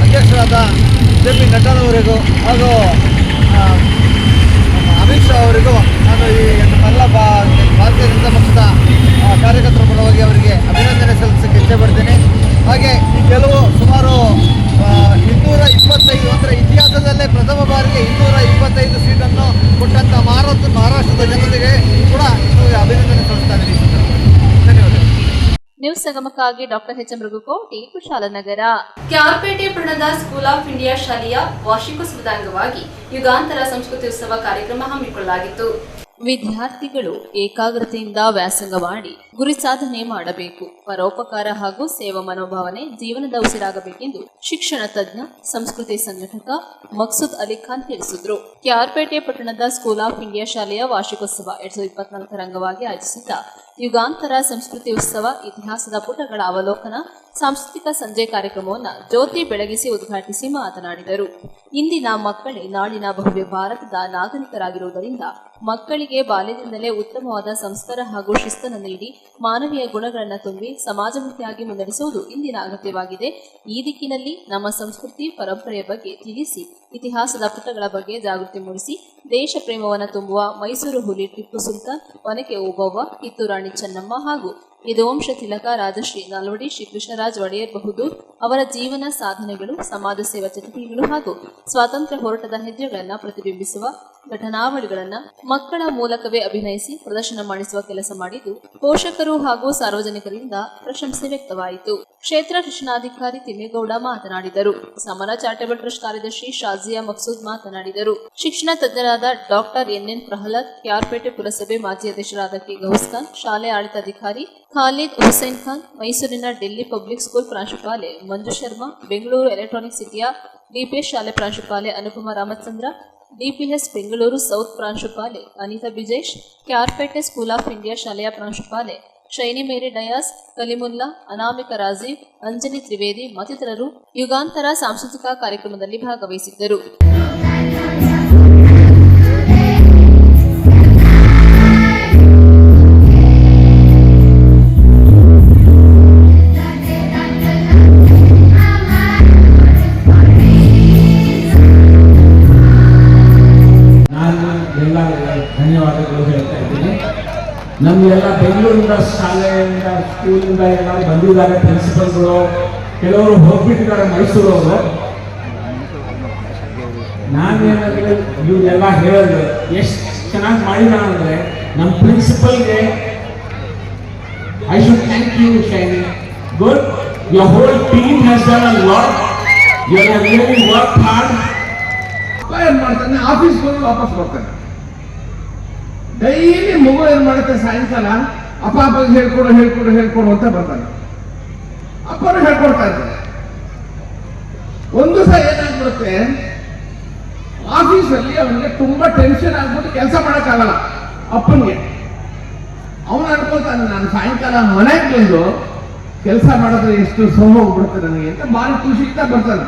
ಅಧ್ಯಕ್ಷರಾದ JP ನಡ್ಡಾರವರಿಗೂ ಹಾಗೂ ಅಮಿತ್ ಶಾ ಅವರಿಗೂ ನಾನು ಈ ಎಲ್ಲ ಭಾರತೀಯ ಜನತಾ ಪಕ್ಷದ ಕಾರ್ಯಕರ್ತರ ಪರವಾಗಿ ಅವರಿಗೆ ಅಭಿನಂದನೆ ಸಲ್ಲಿಸಕ್ಕೆ ಇಷ್ಟಪಡ್ತೀನಿ. ಹಾಗೆ ಈ ಗೆಲುವು ಸುಮಾರು 225 ಅಂದರೆ ಇತಿಹಾಸದಲ್ಲೇ ಪ್ರಥಮ ಬಾರಿಗೆ 225 ಸೀಟನ್ನು ಕೊಟ್ಟಂಥ ಮಹಾರಾಷ್ಟ್ರದ ಜನತೆಗೆ ಕೂಡ ಅಭಿನಂದನೆ ಸಲ್ಲಿಸ್ತಾ ಇದ್ದೀನಿ. ಧನ್ಯವಾದಗಳು. ನ್ಯೂಸ್ ಸಂಗಮಕ್ಕಾಗಿ ಡಾಕ್ಟರ್ ಎಚ್.ಎಂ. ರಘುಕೋಟಿ, ಕುಶಾಲನಗರ. ಕ್ಯಾರ್ಪೇಟೆ ಪಟ್ಟಣದ ಸ್ಕೂಲ್ ಆಫ್ ಇಂಡಿಯಾ ಶಾಲೆಯ ವಾರ್ಷಿಕೋತ್ಸವದ ಅಂಗವಾಗಿ ಯುಗಾಂತರ ಸಂಸ್ಕೃತಿ ಉತ್ಸವ ಕಾರ್ಯಕ್ರಮ ಹಮ್ಮಿಕೊಳ್ಳಲಾಗಿತ್ತು. ವಿದ್ಯಾರ್ಥಿಗಳು ಏಕಾಗ್ರತೆಯಿಂದ ವ್ಯಾಸಂಗ ಮಾಡಿ ಗುರಿ ಸಾಧನೆ ಮಾಡಬೇಕು. ಪರೋಪಕಾರ ಹಾಗೂ ಸೇವಾ ಮನೋಭಾವನೆ ಜೀವನದ ಉಸಿರಾಗಬೇಕೆಂದು ಶಿಕ್ಷಣ ತಜ್ಞ, ಸಂಸ್ಕೃತಿ ಸಂಘಟಕ ಮಕ್ಸೂದ್ ಅಲಿ ಖಾನ್ ತಿಳಿಸಿದರು. ಕ್ಯಾರ್ಪೇಟೆ ಪಟ್ಟಣದ ಸ್ಕೂಲ್ ಆಫ್ ಇಂಡಿಯಾ ಶಾಲೆಯ ವಾರ್ಷಿಕೋತ್ಸವ 2024 ಅಂಗವಾಗಿ ಆಯೋಜಿಸಿದ್ದ ಯುಗಾಂತರ ಸಂಸ್ಕೃತಿ ಉತ್ಸವ ಇತಿಹಾಸದ ಪುಟಗಳ ಅವಲೋಕನ ಸಾಂಸ್ಕೃತಿಕ ಸಂಜೆ ಕಾರ್ಯಕ್ರಮವನ್ನು ಜ್ಯೋತಿ ಬೆಳಗಿಸಿ ಉದ್ಘಾಟಿಸಿ ಮಾತನಾಡಿದರು. ಇಂದಿನ ಮಕ್ಕಳೇ ನಾಳಿನ ಭವ್ಯ ಭಾರತದ ನಾಗರಿಕರಾಗಿರುವುದರಿಂದ ಮಕ್ಕಳಿಗೆ ಬಾಲ್ಯದಿಂದಲೇ ಉತ್ತಮವಾದ ಸಂಸ್ಕಾರ ಹಾಗೂ ಶಿಸ್ತನ್ನು ನೀಡಿ ಮಾನವೀಯ ಗುಣಗಳನ್ನು ತುಂಬಿ ಸಮಾಜಮುಖಿಯಾಗಿ ಮುನ್ನಡೆಸುವುದು ಇಂದಿನ ಅಗತ್ಯವಾಗಿದೆ. ಈ ದಿಕ್ಕಿನಲ್ಲಿ ನಮ್ಮ ಸಂಸ್ಕೃತಿ ಪರಂಪರೆಯ ಬಗ್ಗೆ ತಿಳಿಸಿ ಇತಿಹಾಸದ ಪುಟಗಳ ಬಗ್ಗೆ ಜಾಗೃತಿ ಮೂಡಿಸಿ ದೇಶ ಪ್ರೇಮವನ್ನು ತುಂಬುವ ಮೈಸೂರು ಹುಲಿ ಟಿಪ್ಪು ಸುಲ್ತಾನ್, ಒನಕೆ ಓಬವ್ವ, ಕಿತ್ತೂರು ರಾಣಿ ಚೆನ್ನಮ್ಮ ಹಾಗೂ ಯದುವಂಶ ತಿಲಕ ರಾಜಶ್ರೀ ನಾಲ್ವಡಿ ಶ್ರೀ ಕೃಷ್ಣರಾಜ ಒಡೆಯರ್ ಬಹದ್ದೂರ್ ಅವರ ಜೀವನ ಸಾಧನೆಗಳು, ಸಮಾಜ ಸೇವಾ ಚಟುವಟಿಕೆಗಳು ಹಾಗೂ ಸ್ವಾತಂತ್ರ್ಯ ಹೋರಾಟದ ಹೆಜ್ಜೆಗಳನ್ನು ಪ್ರತಿಬಿಂಬಿಸುವ ಘಟನಾವಳಿಗಳನ್ನು ಮಕ್ಕಳ ಮೂಲಕವೇ ಅಭಿನಯಿಸಿ ಪ್ರದರ್ಶನ ಮಾಡಿಸುವ ಕೆಲಸ ಮಾಡಿದ್ದು ಪೋಷಕರು ಹಾಗೂ ಸಾರ್ವಜನಿಕರಿಂದ ಪ್ರಶಂಸೆ ವ್ಯಕ್ತವಾಯಿತು. ಕ್ಷೇತ್ರ ಶಿಕ್ಷಣಾಧಿಕಾರಿ ತಿಮ್ಮೇಗೌಡ ಮಾತನಾಡಿದರು. ಸಮರ ಚಾರಿಟಬಲ್ ಟ್ರಸ್ಟ್ ಕಾರ್ಯದರ್ಶಿ ಶಾಜಿಯಾ ಮಕ್ಸೂದ್ ಮಾತನಾಡಿದರು. ಶಿಕ್ಷಣ ತಜ್ಞರಾದ ಡಾಕ್ಟರ್ ಎನ್ ಪ್ರಹ್ಲಾದ್, ಕ್ಯಾರ್ಪೇಟೆ ಪುರಸಭೆ ಮಾಜಿ ಅಧ್ಯಕ್ಷರಾದ ಕೆ ಗೌಸ್ ಖಾನ್, ಶಾಲೆ ಆಡಳಿತಾಧಿಕಾರಿ ಖಾಲಿದ್ ಹುಸೇನ್ ಖಾನ್, ಮೈಸೂರಿನ ಡೆಲ್ಲಿ ಪಬ್ಲಿಕ್ ಸ್ಕೂಲ್ ಪ್ರಾಂಶುಪಾಲೆ ಮಂಜು ಶರ್ಮಾ, ಬೆಂಗಳೂರು ಎಲೆಕ್ಟ್ರಾನಿಕ್ ಸಿಟಿಯ ಡಿಪಿಎಸ್ ಶಾಲೆ ಪ್ರಾಂಶುಪಾಲೆ ಅನುಪಮ ರಾಮಚಂದ್ರ, ಡಿಪಿಎಸ್ ಬೆಂಗಳೂರು ಸೌತ್ ಪ್ರಾಂಶುಪಾಲೆ Anitha Bijesh, Kyarpete school of India ಶಾಲೆಯ ಪ್ರಾಂಶುಪಾಲೆ Shiny Mary Dias, Kalimulla, Anamika Rajeev, Anjani Trivedi ಮತ್ತಿತರರು ಯುಗಾಂತರ ಸಾಂಸ್ಕೃತಿಕ ಕಾರ್ಯಕ್ರಮದಲ್ಲಿ ಭಾಗವಹಿಸಿದ್ದರು. ಧನ್ಯವಾದಗಳು ಹೇಳ್ತಾ ಇದ್ದೀನಿ. ನಮಗೆಲ್ಲ ಬೆಂಗಳೂರಿನ ಶಾಲೆಯಿಂದ ಸ್ಕೂಲಿಂದ ಎಲ್ಲ ಬಂದಿದ್ದಾರೆ ಪ್ರಿನ್ಸಿಪಲ್ಗಳು, ಕೆಲವರು ಹೋಗ್ಬಿಟ್ಟಿದ್ದಾರೆ ಮೈಸೂರವರು. ನಾನೇನಾದ್ರೆ ಇವರೆಲ್ಲ ಹೇಳಿದೆ ಎಷ್ಟು ಚೆನ್ನಾಗಿ ಮಾಡಿದ ಅಂದರೆ ನಮ್ಮ ಪ್ರಿನ್ಸಿಪಲ್ಗೆ I should thank you Shiny. Good, your whole team has done a lot. You have really worked hard ಏನ್ ಮಾಡ್ತಾನೆ, ಆಫೀಸ್ಗೆ ಹೋಗಿ ವಾಪಸ್ ಬರ್ತಾನೆ. ಡೈಲಿ ಮಗು ಏನ್ ಮಾಡುತ್ತೆ, ಸಾಯಂಕಾಲ ಅಪ್ಪಗೆ ಹೇಳ್ಕೊಡು ಅಂತ ಬರ್ತಾನೆ. ಅಪ್ಪನು ಹೇಳ್ಕೊಡ್ತಾ ಇರ್ತಾನೆ. ಒಂದು ಸಹ ಏನಾಗ್ಬಿಡುತ್ತೆ, ಆಫೀಸಲ್ಲಿ ಅವನಿಗೆ ತುಂಬಾ ಟೆನ್ಷನ್ ಆಗ್ಬಿಟ್ಟು ಕೆಲಸ ಮಾಡಕ್ಕಾಗಲ್ಲ. ಅಪ್ಪನಿಗೆ ಅವನು ಅನ್ಕೊಳ್ತಾನೆ, ನಾನು ಸಾಯಂಕಾಲ ಮನೆಗೆ ಬಂದು ಕೆಲಸ ಮಾಡಿದ್ರೆ ಎಷ್ಟು ಸೋಮ ಹೋಗ್ಬಿಡುತ್ತೆ ನನಗೆ ಅಂತ ಭಾರಿ ಖುಷಿಯಿಂದ ಬರ್ತಾನೆ.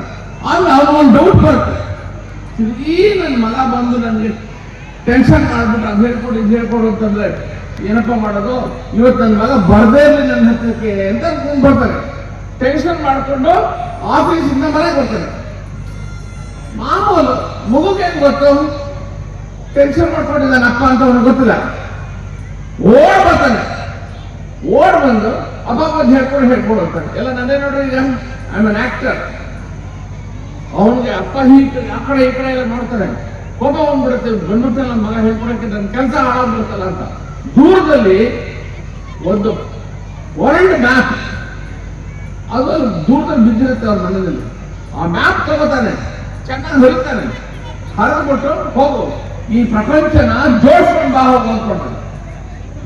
ಆಗ ಅವನು ಒಂದು ಡೌಟ್ ಬರುತ್ತೆ, ಈ ನನ್ನ ಮಗ ಬಂದು ನನಗೆ ಟೆನ್ಷನ್ ಮಾಡ್ಬಿಟ್ಟು ಅದು ಹೇಳ್ಕೊಡು ಅಂತಂದ್ರೆ ಏನಪ್ಪ ಮಾಡೋದು, ಇವತ್ತು ನನ್ನ ಮಗ ಬರ್ದೇ ಇರಲಿ ನನ್ನ ಹತ್ರಕ್ಕೆ ಅಂತ ಬರ್ತಾನೆ. ಟೆನ್ಷನ್ ಮಾಡಿಕೊಂಡು ಆಫೀಸಿಂದ ಮನೆಗೆ ಬರ್ತಾನೆ. ಮಾಮೂಲು ಮಗುಗೆ ಏನ್ ಗೊತ್ತು, ಟೆನ್ಷನ್ ಮಾಡ್ಕೊಂಡಿದ್ದಾನೆ ಅಪ್ಪ ಅಂತ ಅವನಿಗೆ ಗೊತ್ತಿಲ್ಲ. ಓಡ್ ಬರ್ತಾನೆ, ಓಡ್ ಬಂದು ಅಪ್ಪ ಹೇಳ್ಕೊಡು ಅಂತಾನೆ. ಎಲ್ಲ ನನ್ನೇ ನೋಡ್ರಿ, ಈಗ ಐ ಆಮ್ ಅನ್ ಆಕ್ಟರ್. ಅವನಿಗೆ ಅಪ್ಪ ಆ ಕಡೆ ಈ ಕಡೆ ಎಲ್ಲ ಮಾಡ್ತಾರೆ, ಕೋಪ ಬಂದ್ಬಿಡುತ್ತೆ. ಬಂದ್ಬಿಟ್ಟಲ್ಲ ನನ್ನ ಮಗ ಹೇಳ್ಕೊಡಕ್ಕೆ ನನ್ನ ಕೆಲಸ ಹಾಳಾಗ್ಬಿಡುತ್ತಲ್ಲ ಅಂತ. ದೂರದಲ್ಲಿ ಒಂದು ವರ್ಲ್ಡ್ ಮ್ಯಾಪ್ ಅದು ದೂರದಲ್ಲಿ ಬಿದ್ದಿರುತ್ತೆ ಅವ್ರ ಮನೆಯಲ್ಲಿ. ಆ ಮ್ಯಾಪ್ ತಗೋತಾನೆ, ಚೆನ್ನಾಗಿ ಹೊರಿತಾನೆ, ಹರಿದ್ಬಿಟ್ಟು ಹೋಗು ಈ ಪ್ರಪಂಚನ ಜೋಡಿಸ್ಕೊಂಡು ಬಾ ಹೋಗು ಅಂದ್ಕೊಂಡ್ರೆ.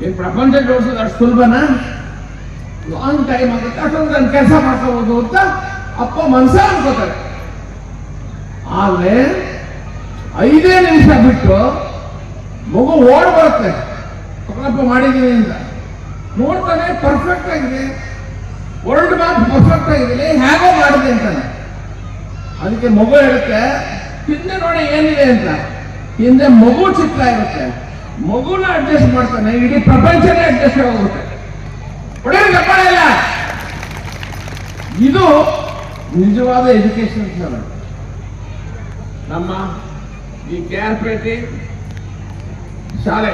ಈ ಪ್ರಪಂಚ ಜೋಡಿಸೋದು ಅಷ್ಟು ಸುಲಭನಾ? ಲಾಂಗ್ ಟೈಮ್ ಆಗುತ್ತೆ. ಅಷ್ಟೊಂದು ನನ್ನ ಕೆಲಸ ಮಾಡ್ಕೋಬಹುದು ಅಂತ ಅಪ್ಪ ಮನಸ್ಸ ಅನ್ಕೋತಾರೆ. ಆದ್ರೆ 5 ನಿಮಿಷ ಬಿಟ್ಟು ಮಗು ಓಡ್ ಬರುತ್ತೆ, ತಗೊಳಪ್ಪ ಮಾಡಿದೀನಿ ಅಂತ. ನೋಡ್ತಾನೆ, ಪರ್ಫೆಕ್ಟ್ ಆಗಿದೆ, ವರ್ಲ್ಡ್ ಮ್ಯಾಪ್ ಪರ್ಫೆಕ್ಟ್ ಆಗಿದೆ, ಹೇಗೋ ಮಾಡಿದೆ ಅಂತಾನೆ. ಅದಕ್ಕೆ ಮಗು ಹೇಳುತ್ತೆ, ಹಿಂದೆ ನೋಡಿ ಏನಿದೆ ಅಂತ. ಹಿಂದೆ ಮಗು ಚಿತ್ರ ಇರುತ್ತೆ, ಮಗುನ ಅಡ್ಜಸ್ಟ್ ಮಾಡ್ತಾನೆ, ಇಡೀ ಪ್ರಪಂಚನೇ ಅಡ್ಜಸ್ಟ್ ಆಗೋಗುತ್ತೆ. ಇಲ್ಲ, ಇದು ನಿಜವಾದ ಎಜುಕೇಶನ್ ಸರ್. ನಮ್ಮ ಈ ಕ್ಯಾರ್ಪೇಟೆ ಶಾಲೆ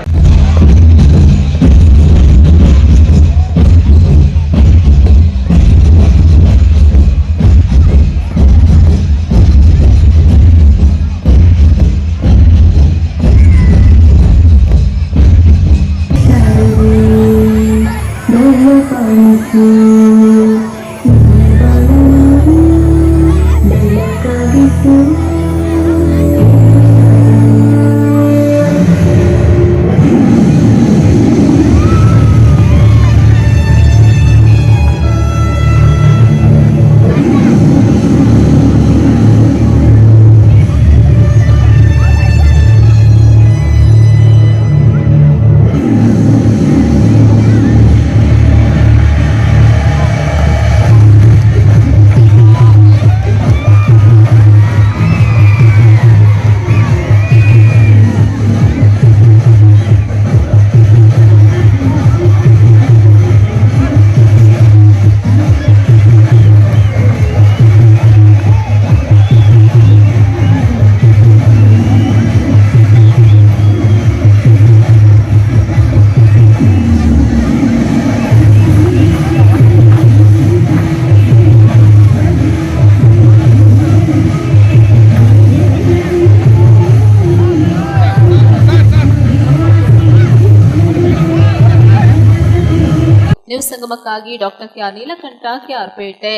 ನ್ಯೂಸ್ ಸಂಗಮಕ್ಕಾಗಿ ಡಾಕ್ಟರ್ ಕೆ ನೀಲಕಂಠ, ಕೆಆರ್ಪೇಟೆ.